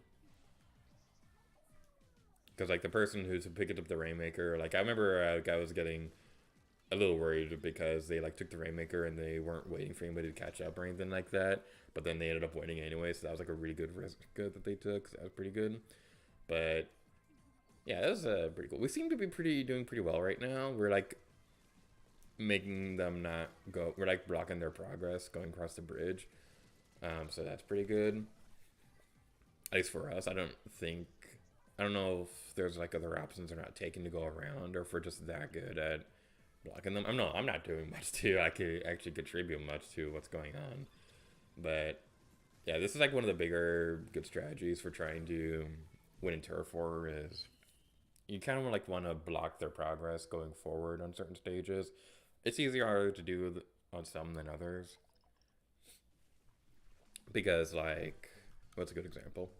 Because like the person who's picked up the Rainmaker, like I remember I was getting a little worried because they like took the Rainmaker and they weren't waiting for anybody to catch up or anything like that. But then they ended up winning anyway, so that was like a really good risk that they took. So that was pretty good. But yeah, that was pretty cool. We seem to be doing pretty well right now. We're like making them not go. We're like blocking their progress going across the bridge. So that's pretty good. At least for us. I don't know if there's like other options they're not taking to go around, or if we're just that good at blocking them. I'm not doing much to I could actually contribute much to what's going on. But yeah, this is like one of the bigger good strategies for trying to win in turf war is you kind of like want to block their progress going forward on certain stages. It's easier to do on some than others because like what's a good example?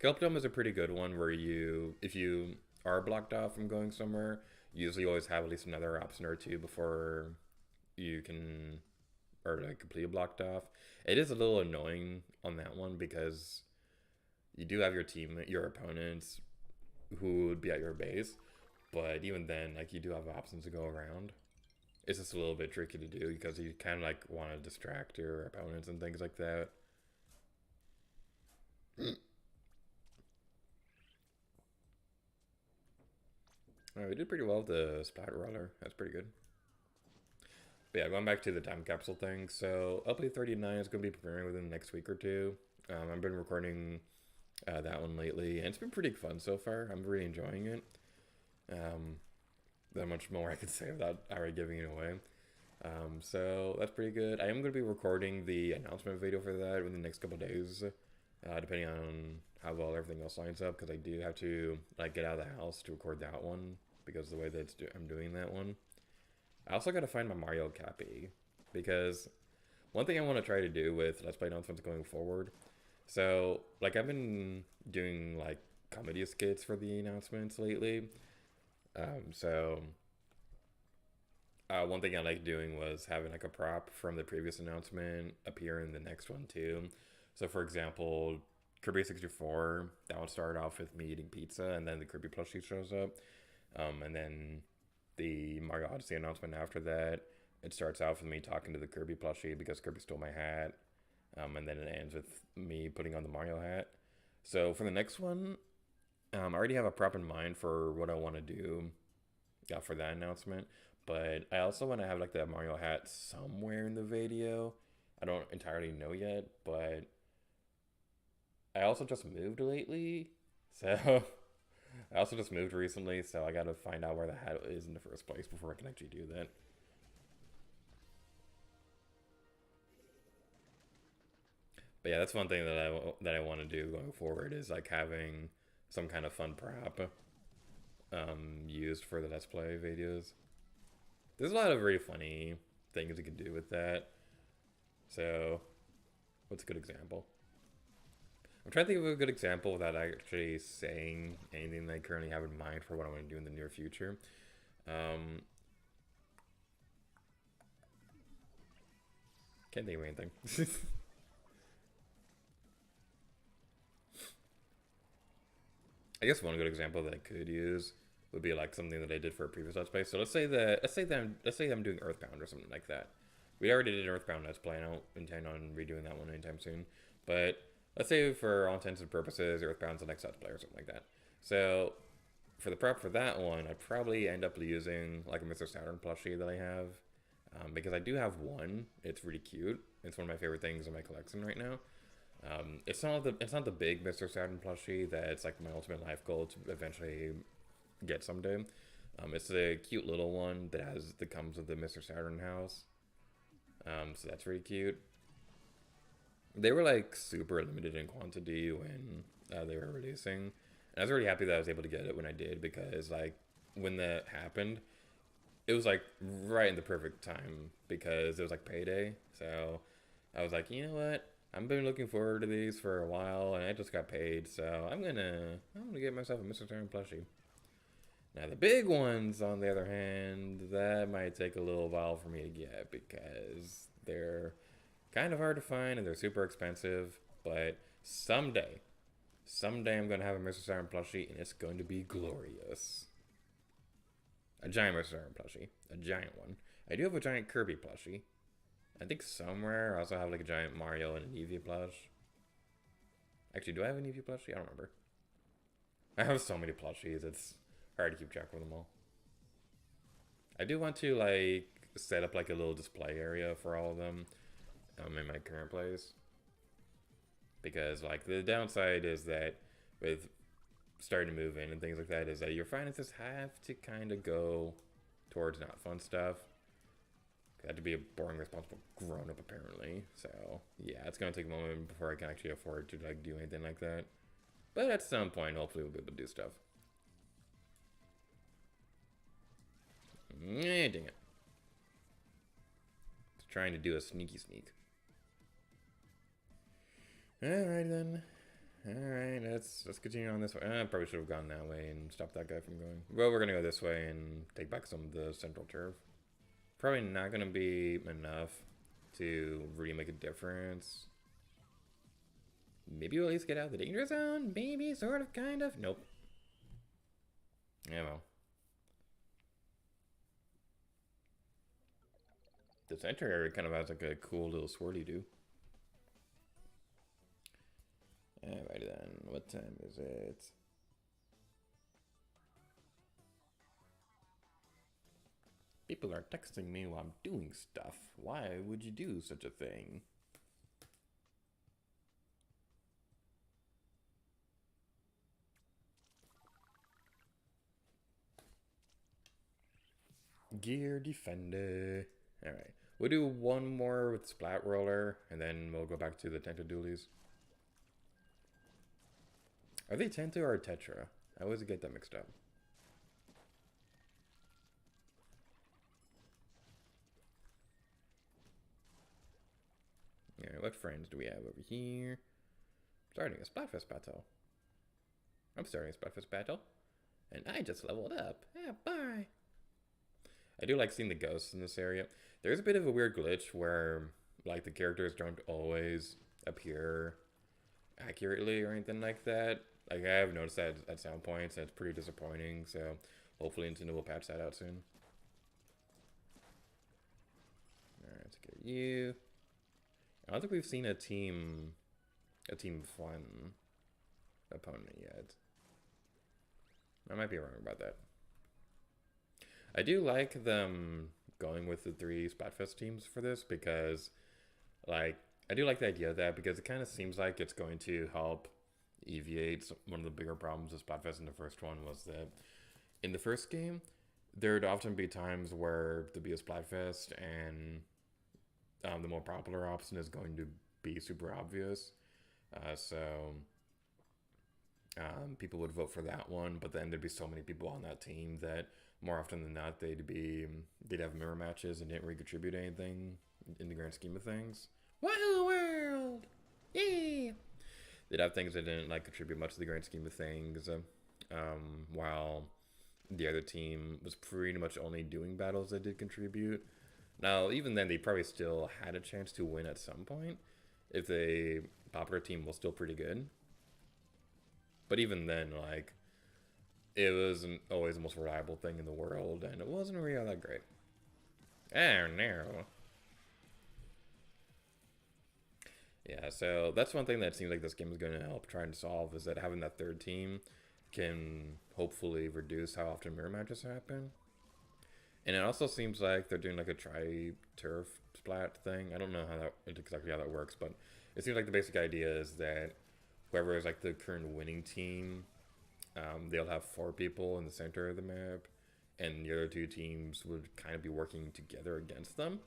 Kelp Dome is a pretty good one where if you are blocked off from going somewhere, you usually always have at least another option or two before you can, or like completely blocked off. It is a little annoying on that one because you do have your opponents who would be at your base, but even then, like you do have options to go around. It's just a little bit tricky to do because you kind of like want to distract your opponents and things like that. Alright, we did pretty well with the Splat Roller. That's pretty good. But yeah, going back to the time capsule thing. So LP39 is going to be premiering within the next week or two. I've been recording that one lately, and it's been pretty fun so far. I'm really enjoying it. That much more I can say without already giving it away. So that's pretty good. I am going to be recording the announcement video for that within the next couple days, depending on how well everything else lines up, because I do have to like get out of the house to record that one because the way that I'm doing that one. I also got to find my Mario copy because one thing I want to try to do with Let's Play announcements going forward. So like I've been doing like comedy skits for the announcements lately. One thing I like doing was having like a prop from the previous announcement appear in the next one too. So for example, Kirby 64, that one started off with me eating pizza, and then the Kirby plushie shows up. And then the Mario Odyssey announcement after that, it starts out with me talking to the Kirby plushie because Kirby stole my hat. And then it ends with me putting on the Mario hat. So for the next one, I already have a prop in mind for what I want to do for that announcement. But I also want to have like that Mario hat somewhere in the video. I don't entirely know yet, but I also just moved lately. So I also just moved recently, so I gotta find out where the hat is in the first place before I can actually do that. But yeah, that's one thing that I want to do going forward is like having some kind of fun prop used for the Let's Play videos. There's a lot of really funny things you can do with that. So, what's a good example? I'm trying to think of a good example without actually saying anything that I currently have in mind for what I want to do in the near future. Can't think of anything. I guess one good example that I could use would be like something that I did for a previous Let's Play. So let's say I'm doing Earthbound or something like that. We already did an Earthbound Let's Play. I don't intend on redoing that one anytime soon. But let's say for all intents and purposes, Earthbound's the next Let's Play or something like that. So for the prep for that one, I'd probably end up using like a Mr. Saturn plushie that I have. Because I do have one. It's really cute. It's one of my favorite things in my collection right now. It's not the big Mr. Saturn plushie that's like my ultimate life goal to eventually get someday. It's a cute little one that comes with the Mr. Saturn house. So that's really cute. They were like super limited in quantity when they were releasing, and I was really happy that I was able to get it when I did because like when that happened, it was like right in the perfect time because it was like payday. So I was like, you know what? I've been looking forward to these for a while, and I just got paid, so I'm gonna get myself a Mr. Turn plushie. Now the big ones, on the other hand, that might take a little while for me to get because they're kind of hard to find and they're super expensive. But someday I'm gonna have a Mr. Turn plushie, and it's going to be glorious. A giant restaurant plushie. A giant one. I do have a giant Kirby plushie. I think somewhere I also have like a giant Mario and an Eevee plush. Actually, do I have an Eevee plushie? I don't remember. I have so many plushies, it's hard to keep track of them all. I do want to like set up like a little display area for all of them in my current place. Because like the downside is that with starting to move in and things like that is that your finances have to kind of go towards not fun stuff. I have to be a boring, responsible grown-up apparently. So yeah, it's gonna take a moment before I can actually afford to like do anything like that. But at some point, hopefully we'll be able to do stuff. Dang it. Just trying to do a sneaky sneak. Alright then. Alright, let's continue on this way. I probably should have gone that way and stopped that guy from going. Well, we're gonna go this way and take back some of the central turf. Probably not gonna be enough to really make a difference. Maybe we'll at least get out of the danger zone? Maybe, sort of, kind of. Nope. Yeah, well. The center area kind of has like a cool little swirly do. Alrighty then, what time is it? People are texting me while I'm doing stuff. Why would you do such a thing? Gear Defender. Alright. We'll do one more with Splat Roller, and then we'll go back to the Tenta Dualies. Are they Tenta or Tetra? I always get that mixed up. Alright, what friends do we have over here? Starting a Splatfest battle. I'm starting a Splatfest battle. And I just leveled up. Yeah, bye. I do like seeing the ghosts in this area. There's a bit of a weird glitch where like the characters don't always appear accurately or anything like that. Like I have noticed that at some points and it's pretty disappointing, so hopefully Nintendo will patch that out soon. Alright, let's get you. I don't think we've seen a team fun opponent yet. I might be wrong about that. I do like them going with the 3 Splatfest teams for this because, like, I do like the idea of that because it kind of seems like it's going to help alleviate one of the bigger problems with Splatfest in the first one was that in the first game, there'd often be times where there'd be a Splatfest and the more popular option is going to be super obvious. People would vote for that one, but then there'd be so many people on that team that more often than not they'd have mirror matches and didn't really contribute anything in the grand scheme of things. Wild world, yay! They'd have things that didn't like contribute much to the grand scheme of things, while the other team was pretty much only doing battles that did contribute. Now, even then, they probably still had a chance to win at some point if the popular team was still pretty good. But even then, like, it wasn't always the most reliable thing in the world, and it wasn't really all that great. Oh, no. Yeah, so that's one thing that seems like this game is going to help trying to solve, is that having that third team can hopefully reduce how often mirror matches happen. And it also seems like they're doing like a tri-turf splat thing. I don't know exactly how that works, but it seems like the basic idea is that whoever is like the current winning team, they'll have 4 people in the center of the map, and the other 2 teams would kind of be working together against them.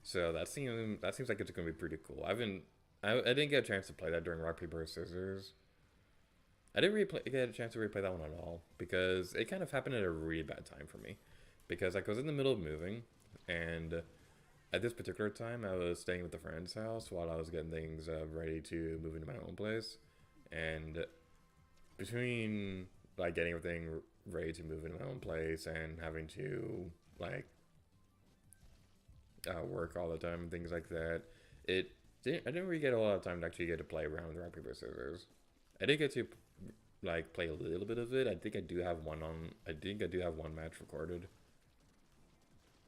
So that seems like it's going to be pretty cool. I didn't get a chance to play that during Rock Paper Scissors. I didn't really get a chance to replay that one at all because it kind of happened at a really bad time for me. Because like, I was in the middle of moving, and at this particular time I was staying with a friend's house while I was getting things ready to move into my own place. And between like getting everything ready to move into my own place and having to like work all the time and things like that, I didn't really get a lot of time to actually get to play around with Rock Paper Scissors. I did get to like play a little bit of it. I think I do have one on. I think I do have one match recorded.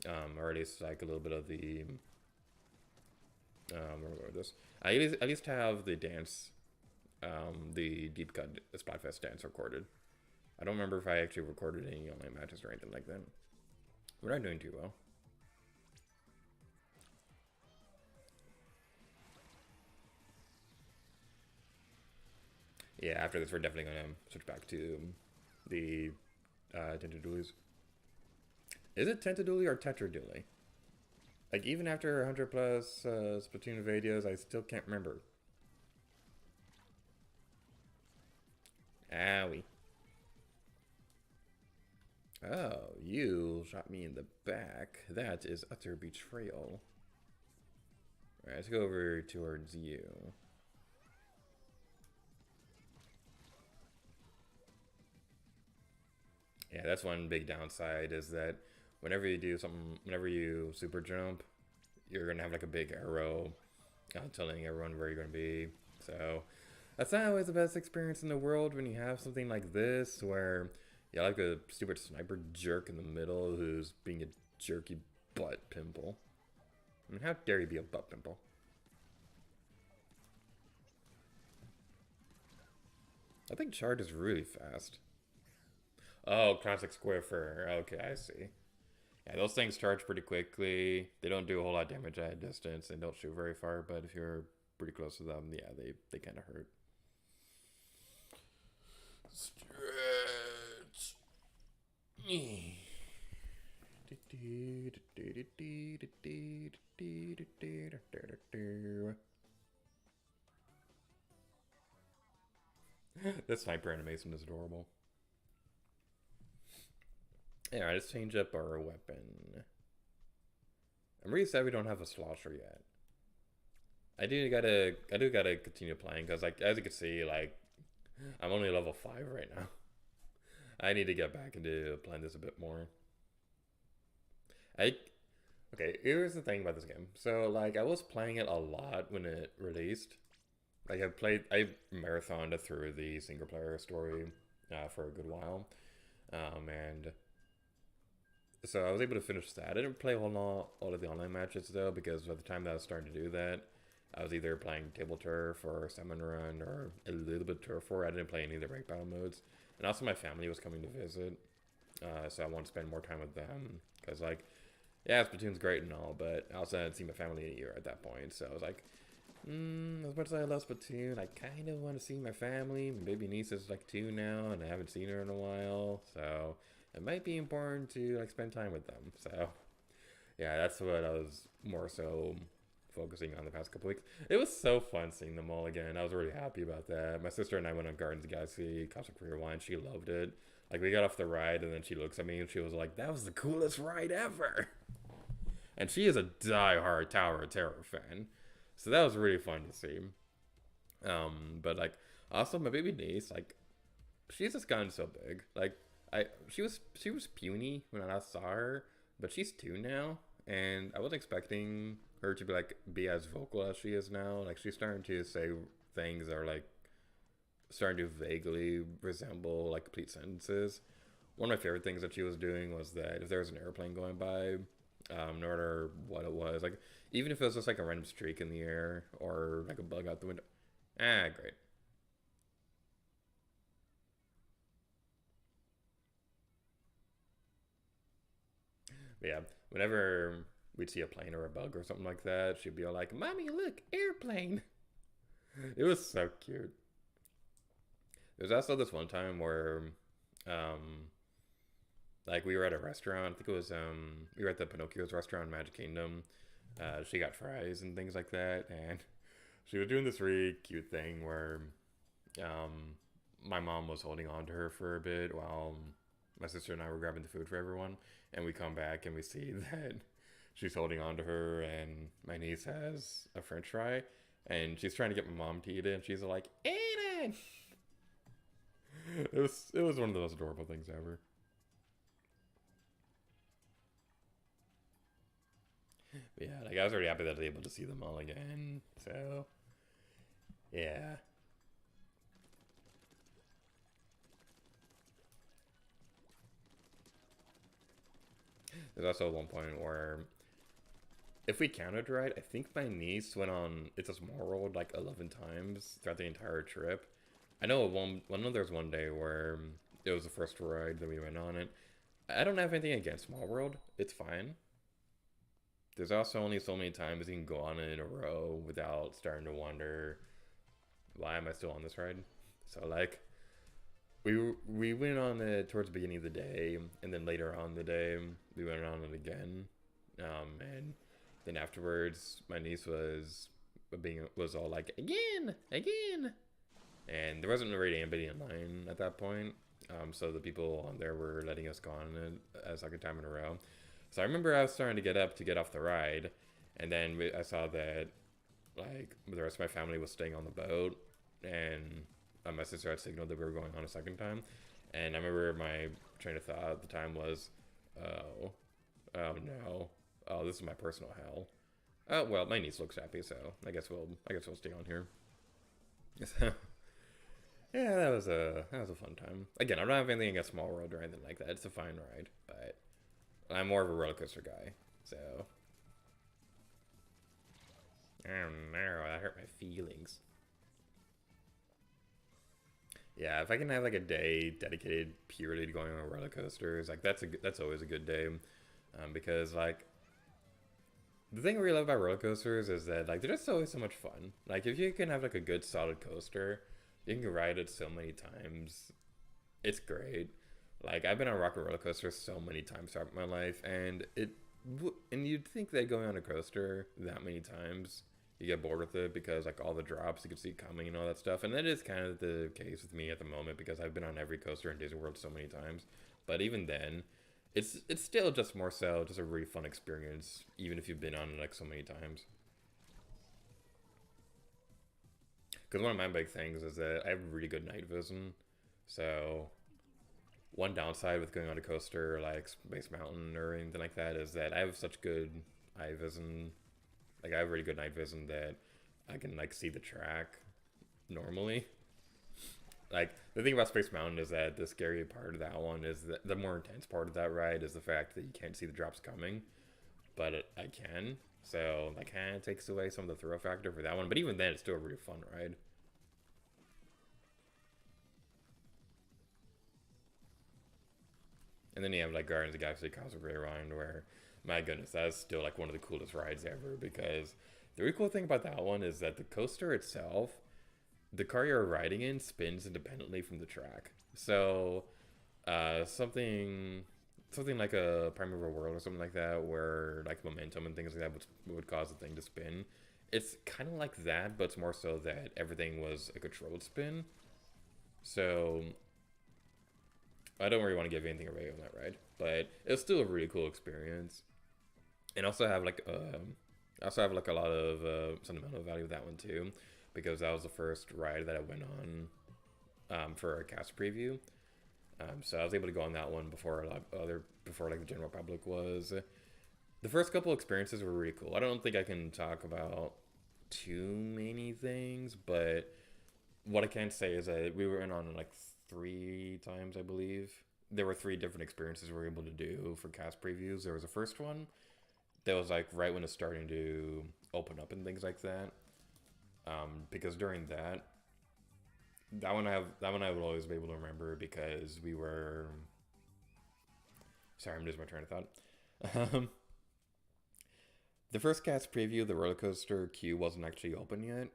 Or at least like a little bit of the. Where was this? I at least have the dance, the deep cut Splatfest dance recorded. I don't remember if I actually recorded any online matches or anything like that. We're not doing too well. Yeah, after this, we're definitely going to switch back to the Tentadoolies. Is it Tentadooli or Tetradooli? Like, even after 100 plus Splatoon videos, I still can't remember. Owie. Oh, you shot me in the back. That is utter betrayal. Alright, let's go over towards you. Yeah, that's one big downside is that whenever you do something, whenever you super jump, you're gonna have like a big arrow telling everyone where you're gonna be. So that's not always the best experience in the world when you have something like this where you have like a stupid sniper jerk in the middle who's being a jerky butt pimple. I mean, how dare you be a butt pimple? I think charge is really fast. Oh, classic square fur. Okay, I see. Yeah, those things charge pretty quickly. They don't do a whole lot of damage at a distance and don't shoot very far, but if you're pretty close to them, yeah, they kind of hurt. Stretch. This sniper animation is adorable. Yeah, let's change up our weapon. I'm really sad we don't have a slosher yet. I do gotta continue playing because, like, as you can see, like, I'm only level 5 right now. I need to get back into playing this a bit more. Okay, here's the thing about this game. So, like, I was playing it a lot when it released. Like, I marathoned through the single player story for a good while. And so I was able to finish that. I didn't play all of the online matches though, because by the time that I was starting to do that, I was either playing table turf or salmon run or a little bit of turf war. I didn't play any of the rank battle modes, and also my family was coming to visit, so I wanted to spend more time with them. Because, like, yeah, Splatoon's great and all, but I also hadn't seen my family in a year at that point. So I was like, as much as I love Splatoon, I kind of want to see my family. My baby niece is like 2 now, and I haven't seen her in a while, so it might be important to, like, spend time with them. So yeah, that's what I was more so focusing on the past couple weeks. It was so fun seeing them all again. I was really happy about that. My sister and I went on Guardians of the Galaxy Cosmic Rewind. She loved it. Like, we got off the ride and then she looks at me and she was like, "That was the coolest ride ever." And she is a die-hard Tower of Terror fan, so that was really fun to see. But, like, also my baby niece, like, she's just gotten so big. Like, she was puny when I last saw her, but she's 2 now, and I wasn't expecting her to be as vocal as she is now. Like, she's starting to say things that are, like, starting to vaguely resemble, like, complete sentences. One of my favorite things that she was doing was that if there was an airplane going by, no matter what it was, like, even if it was just like a random streak in the air or like a bug out the window, great. But yeah, whenever we'd see a plane or a bug or something like that, she'd be all like, "Mommy, look, airplane." It was so cute. There's also this one time where, like, we were at a restaurant. I think it was, we were at the Pinocchio's restaurant in Magic Kingdom. She got fries and things like that, and she was doing this really cute thing where, my mom was holding on to her for a bit while my sister and I were grabbing the food for everyone, and we come back and we see that she's holding on to her, and my niece has a French fry, and she's trying to get my mom to eat it, and she's like, "Eat it!" It was one of the most adorable things ever. But yeah, like, I was already happy that I was able to see them all again. So yeah. There's also one point where, if we counted right, I think my niece went on It's a Small World like 11 times throughout the entire trip. I know there was one day where it was the first ride that we went on it. I don't have anything against Small World. It's fine. There's also only so many times you can go on it in a row without starting to wonder, why am I still on this ride? So like, we went on it towards the beginning of the day, and then later on in the day we went on it again, and then afterwards my niece was all like, again, again, and there wasn't really anybody in line at that point. So the people on there were letting us go on it a second time in a row. So I remember I was starting to get up to get off the ride, and then I saw that like the rest of my family was staying on the boat, and my sister had signaled that we were going on a second time. And I remember my train of thought at the time was, oh, oh no, oh, this is my personal hell. Oh well, my niece looks happy, so I guess we'll stay on here. Yeah, that was a fun time. Again, I don't have anything against Small World or anything like that. It's a fine ride, but I'm more of a roller coaster guy. So, oh no, that hurt my feelings. Yeah, if I can have like a day dedicated purely to going on roller coasters, like that's always a good day, because like the thing I really love about roller coasters is that like they're just always so much fun. Like if you can have like a good solid coaster, you can ride it so many times. It's great. Like I've been on rock and roller coasters so many times throughout my life, and and you'd think that going on a coaster that many times you get bored with it because like all the drops you can see coming and all that stuff, and that is kind of the case with me at the moment because I've been on every coaster in Disney World so many times. But even then, it's still just more so just a really fun experience, even if you've been on it like so many times. Because one of my big things is that I have really good night vision, so one downside with going on a coaster like Space Mountain or anything like that is that I have such good eye vision. Like I have really good night vision that I can like see the track normally. Like the thing about Space Mountain is that the scary part of that one is that the more intense part of that ride is the fact that you can't see the drops coming, but I can. So that kind of takes away some of the thrill factor for that one. But even then, it's still a really fun ride. And then you have like Guardians of the Galaxy Cosmic Rewind, where, my goodness, that's still like one of the coolest rides ever. Because the really cool thing about that one is that the coaster itself, the car you're riding in spins independently from the track. So something like a Primeval World or something like that, where like momentum and things like that would cause the thing to spin. It's kind of like that, but it's more so that everything was a controlled spin. So I don't really want to give anything away on that ride, but it's still a really cool experience. And I also have like a lot of sentimental value with that one too, because that was the first ride that I went on for a cast preview. So I was able to go on that one before like the general public was. The first couple experiences were really cool. I don't think I can talk about too many things, but what I can say is that we went on like 3 times, I believe. There were 3 different experiences we were able to do for cast previews. There was a first one that was like right when it's starting to open up and things like that. Because during that one I will always be able to remember because we were. Sorry, I'm losing my train of thought. The first cast preview, the roller coaster queue wasn't actually open yet.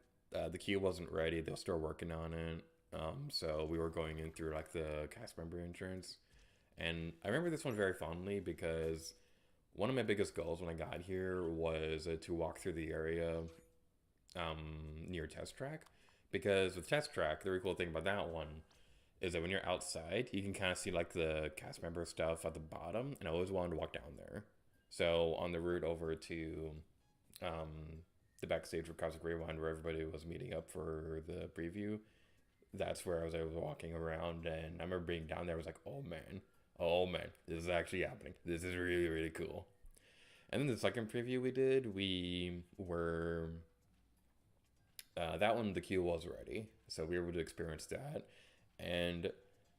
The queue wasn't ready. They were still working on it. So we were going in through like the cast member entrance, and I remember this one very fondly because one of my biggest goals when I got here was to walk through the area near Test Track, because with Test Track, the really cool thing about that one is that when you're outside, you can kind of see like the cast member stuff at the bottom, and I always wanted to walk down there. So on the route over to the backstage for Cosmic Rewind, where everybody was meeting up for the preview, that's where I was walking around, and I remember being down there. I was like, oh man, this is actually happening. This is really, really cool. And then the second preview we did, we were that one, the queue was ready, so we were able to experience that. And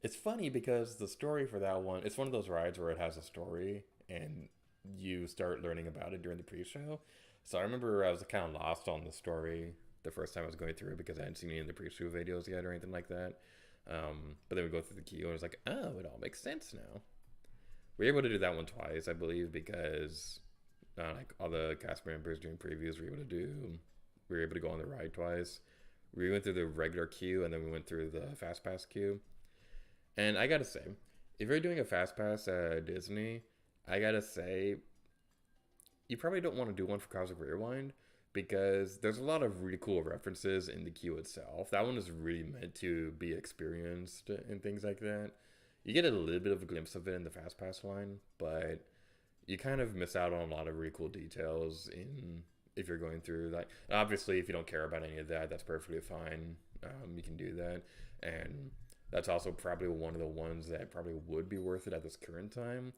it's funny because the story for that one, it's one of those rides where it has a story, and you start learning about it during the pre-show. So I remember I was kind of lost on the story the first time I was going through it because I hadn't seen any of the pre-show videos yet or anything like that. But then we go through the queue and it's like, oh, it all makes sense now. We were able to do that one twice, I believe, because like all the cast members doing previews we were able to go on the ride twice. We went through the regular queue and then we went through the fast pass queue. And I gotta say, if you're doing a fast pass at Disney, I gotta say, you probably don't want to do one for Cosmic Rewind because there's a lot of really cool references in the queue itself. That one is really meant to be experienced and things like that. You get a little bit of a glimpse of it in the fast pass line, but you kind of miss out on a lot of really cool details in if you're going through that. Obviously, if you don't care about any of that, that's perfectly fine. You can do that, and that's also probably one of the ones that probably would be worth it at this current time,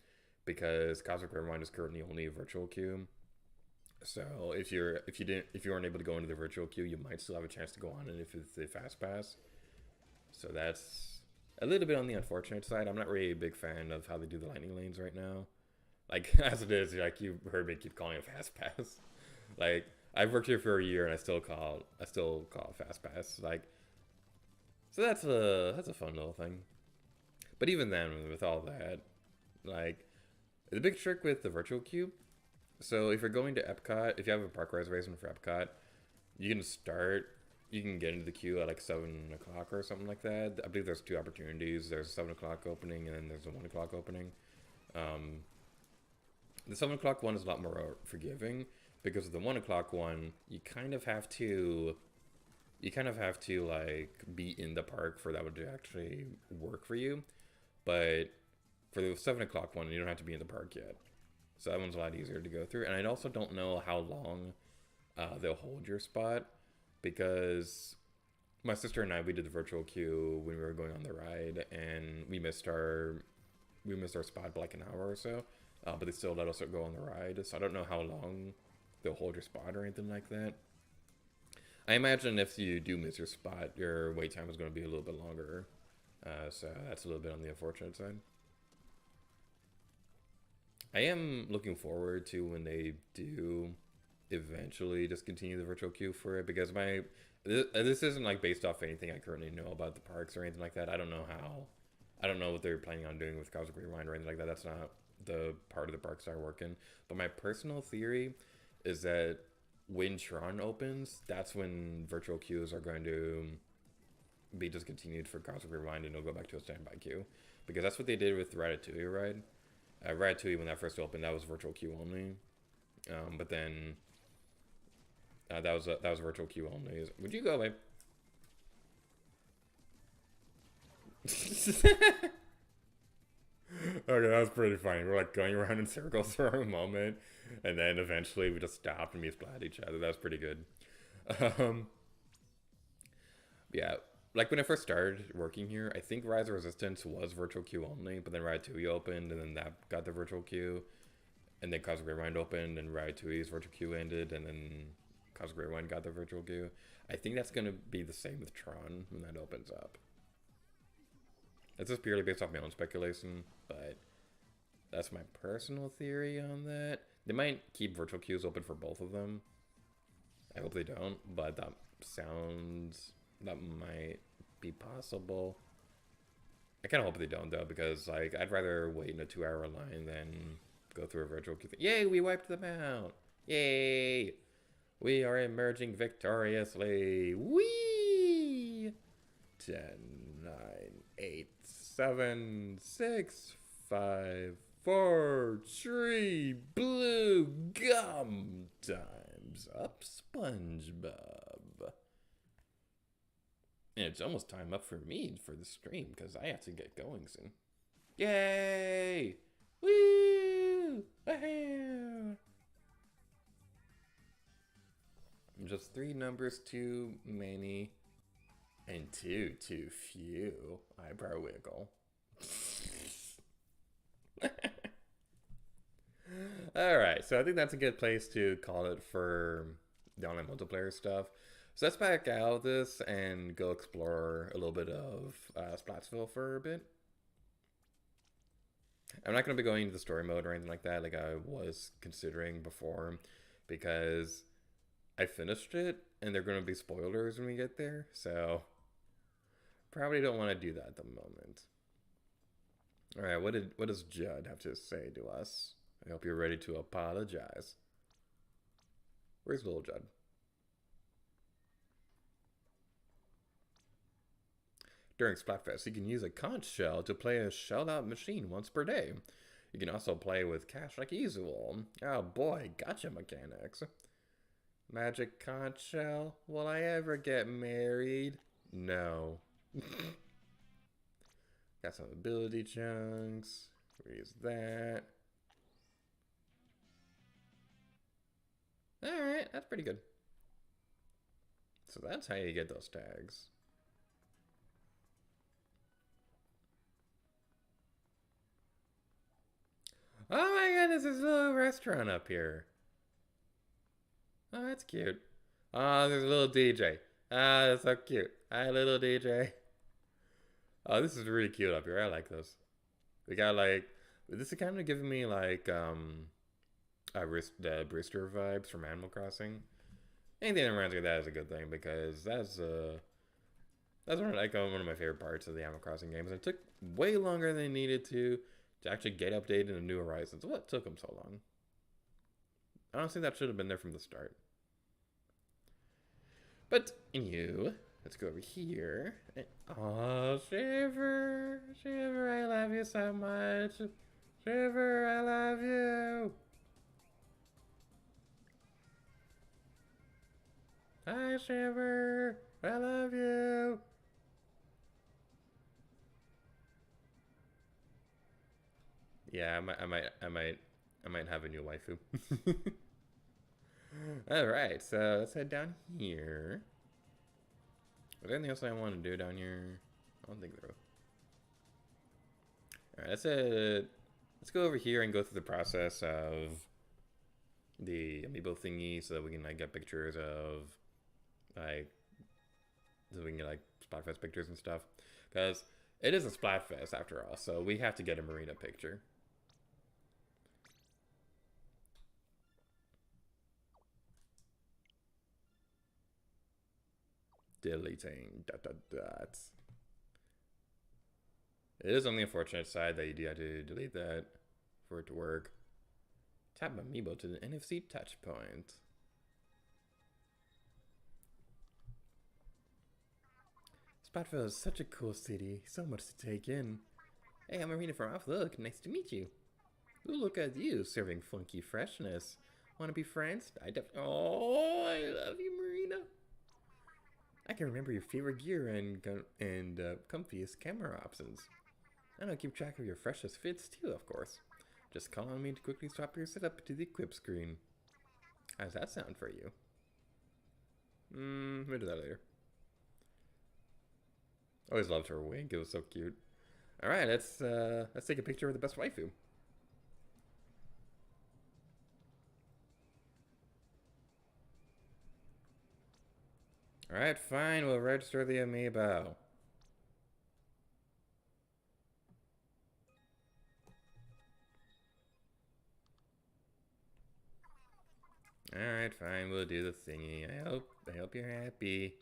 because Cosmic Rewind is currently only a virtual queue. So if you weren't able to go into the virtual queue, you might still have a chance to go on it if it's a fast pass. So that's a little bit on the unfortunate side. I'm not really a big fan of how they do the lightning lanes right now. Like, as it is, like, you heard me keep calling it fast pass. Like, I've worked here for a year and I still call it fast pass. Like, so that's a fun little thing. But even then, with all that, like, the big trick with the virtual queue, so if you're going to Epcot, if you have a park reservation for Epcot, you can get into the queue at like 7 o'clock or something like that. I believe there's 2 opportunities. There's a 7 o'clock opening and then there's a 1 o'clock opening. The 7 o'clock one is a lot more forgiving because the 1 o'clock one, you kind of have to like be in the park for that to actually work for you. But for the 7 o'clock one, you don't have to be in the park yet. So that one's a lot easier to go through. And I also don't know how long they'll hold your spot, because my sister and I, we did the virtual queue when we were going on the ride, and we missed our spot by like an hour or so. But they still let us go on the ride. So I don't know how long they'll hold your spot or anything like that. I imagine if you do miss your spot, your wait time is going to be a little bit longer. So that's a little bit on the unfortunate side. I am looking forward to when they do eventually discontinue the virtual queue for it, because this isn't like based off anything I currently know about the parks or anything like that. I don't know what they're planning on doing with Cosmic Rewind or anything like that. That's not the part of the parks I work in. But my personal theory is that when Tron opens, that's when virtual queues are going to be discontinued for Cosmic Rewind, and it'll go back to a standby queue, because that's what they did with Ratatouille ride. Ratatouille, when that first opened, that was virtual queue only. But then that was virtual queue only. Would you go, babe? Okay, that was pretty funny. We're like going around in circles for a moment, and then eventually we just stopped and we splatted each other. That was pretty good. Yeah, like when I first started working here, I think Rise of Resistance was virtual queue only, but then Ratatouille opened, and then that got the virtual queue, and then Cosmic Rewind opened, and Ratatouille's virtual queue ended, and then Cosmic Rewind got the virtual queue. I think that's going to be the same with Tron when that opens up. It's just purely based off my own speculation, but that's my personal theory on that. They might keep virtual queues open for both of them. I hope they don't, but that might be possible. I kind of hope they don't, though, because like I'd rather wait in a 2-hour line than go through a virtual queue. Yay, we wiped them out! Yay! We are emerging victoriously! Whee! 10, 9, 8, 7, 6, 5, 4, 3, blue gum! Time's up, SpongeBob. And it's almost time up for me for the stream, because I have to get going soon. Yay! Woo! Woohoo! Just 3 numbers too many, and 2 too few. Eyebrow wiggle. Alright, so I think that's a good place to call it for the online multiplayer stuff. So let's back out of this and go explore a little bit of Splatsville for a bit. I'm not going to be going into the story mode or anything like that like I was considering before, because I finished it and they're going to be spoilers when we get there, so probably don't want to do that at the moment. Alright, what does Judd have to say to us? I hope you're ready to apologize. Where's little Judd? During Splatfest, you can use a conch shell to play a shelled out machine once per day. You can also play with cash like usual. Oh boy, gotcha mechanics. Magic conch shell? Will I ever get married? No. Got some ability chunks. We use that. Alright, that's pretty good. So that's how you get those tags. Oh my goodness, there's a little restaurant up here. Oh, that's cute. Oh, there's a little DJ. Ah, that's so cute. Hi, little DJ. Oh, this is really cute up here. I like this. We got like, this is kind of giving me like the Brister vibes from Animal Crossing. Anything that reminds me of that is a good thing, because that's one of my favorite parts of the Animal Crossing games. And it took way longer than it needed to actually get updated in New Horizons. What took them so long? Honestly, that should have been there from the start. But anywho, let's go over here. Oh, Shiver, Shiver, I love you so much. Shiver, I love you. Hi, Shiver, I love you. Yeah, I might have a new waifu. All right, so let's head down here. Is there anything else I want to do down here? I don't think there is. All right, let's go over here and go through the process of the amiibo thingy, so that we can like get pictures of like, so we can get like Splatfest pictures and stuff, because it is a Splatfest after all, so we have to get a marina picture. Deleting ... It is on the unfortunate side that you do have to delete that for it to work. Tap amiibo to the NFC touch point. Spotville is such a cool city, so much to take in. Hey, I'm Marina from Outlook. Nice to meet you. Ooh, look at you, serving funky freshness. Want to be friends? Oh, I love you, Marina. I can remember your favorite gear and comfiest camera options. And I'll keep track of your freshest fits too, of course. Just call on me to quickly swap your setup to the equip screen. How's that sound for you? We'll do that later. Always loved her wink. It was so cute. All right, let's take a picture of the best waifu. All right, fine. We'll register the amiibo. All right, fine. We'll do the thingy. I hope you're happy.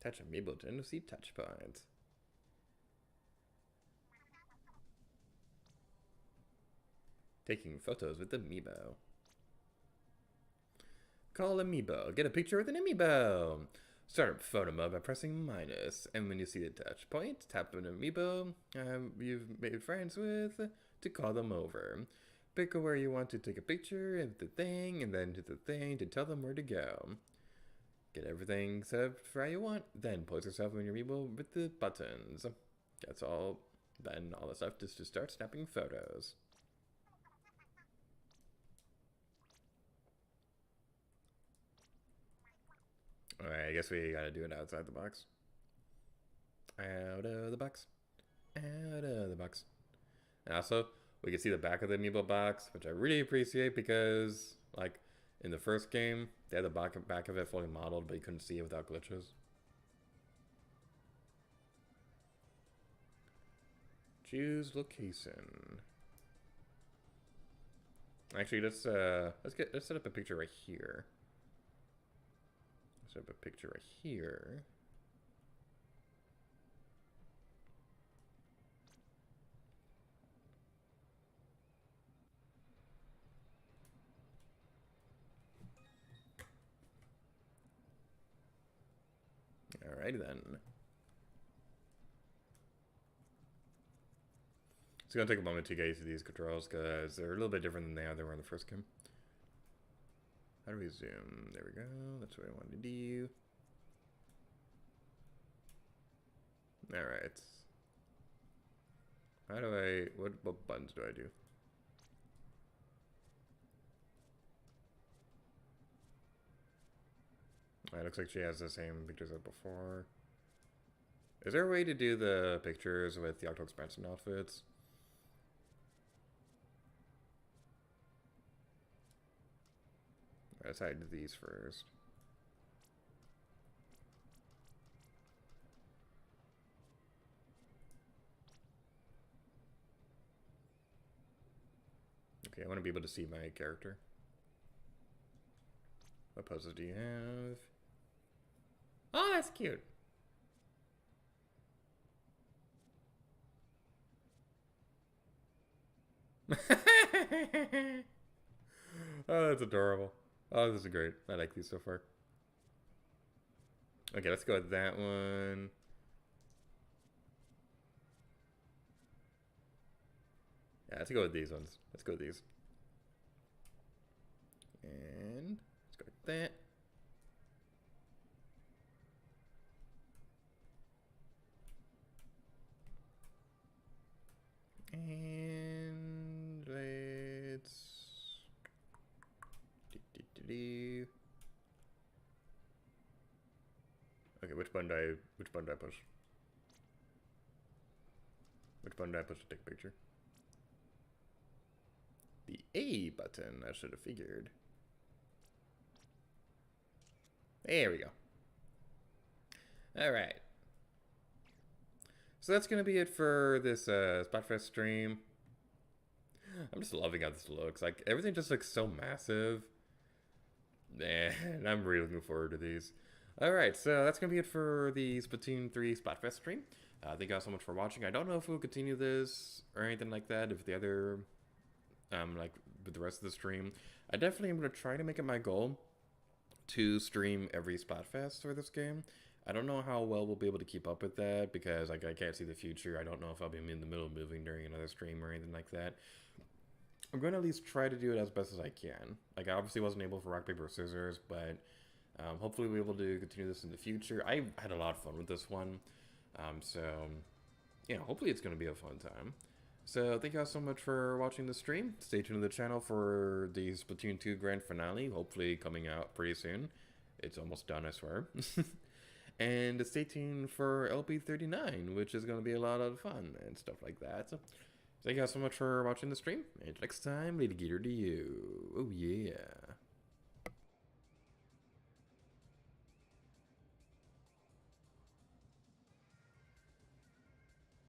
Touch amiibo to NFC touch point. Taking photos with amiibo. Call amiibo. Get a picture with an amiibo. Start up photo mode by pressing minus, and when you see the touch point, tap an amiibo you've made friends with to call them over. Pick where you want to take a picture of the thing, and then to the thing to tell them where to go. Get everything set up for how you want, then pose yourself on your amiibo with the buttons. That's all. Then all that's left is to start snapping photos. Alright, I guess we gotta do it outside the box. Out of the box. Out of the box. And also, we can see the back of the amiibo box, which I really appreciate, because, like, in the first game, they had the back of it fully modeled, but you couldn't see it without glitches. Choose location. Actually, let's set up a picture right here. Set up a picture right here. Alrighty then. It's gonna take a moment to get used to these controls because they're a little bit different than they were in the first game. How do we zoom? There we go. That's what I wanted to do. Alright. How do I... What buttons do I do? It looks like she has the same pictures as before. Is there a way to do the pictures with the Octo Expansion outfits? Let's hide these first. Okay, I want to be able to see my character. What poses do you have? Oh, that's cute. Oh, that's adorable. Oh, this is great. I like these so far. Okay, let's go with that one. Yeah, let's go with these ones. Let's go with these. And let's go with that. And let's... Okay, which button do I push? Which button do I push to take a picture? The A button, I should have figured. There we go. Alright. So that's going to be it for this Splatfest stream. I'm just loving how this looks. Like, everything just looks so massive. Man, I'm really looking forward to these. Alright, so that's going to be it for the Splatoon 3 Splatfest stream. Thank you all so much for watching. I don't know if we'll continue this or anything like that. If the other, like, with the rest of the stream. I definitely am going to try to make it my goal to stream every Splatfest for this game. I don't know how well we'll be able to keep up with that because, like, I can't see the future. I don't know if I'll be in the middle of moving during another stream or anything like that. I'm going to at least try to do it as best as I can. Like, I obviously wasn't able for rock, paper, scissors, but hopefully we'll be able to continue this in the future. I had a lot of fun with this one. So, yeah, hopefully it's going to be a fun time. So, thank you all so much for watching the stream. Stay tuned to the channel for the Splatoon 2 Grand Finale, hopefully coming out pretty soon. It's almost done, I swear. And stay tuned for LP39, which is going to be a lot of fun and stuff like that. So, thank you guys so much for watching the stream. And next time, Lady Gator to you. Oh, yeah.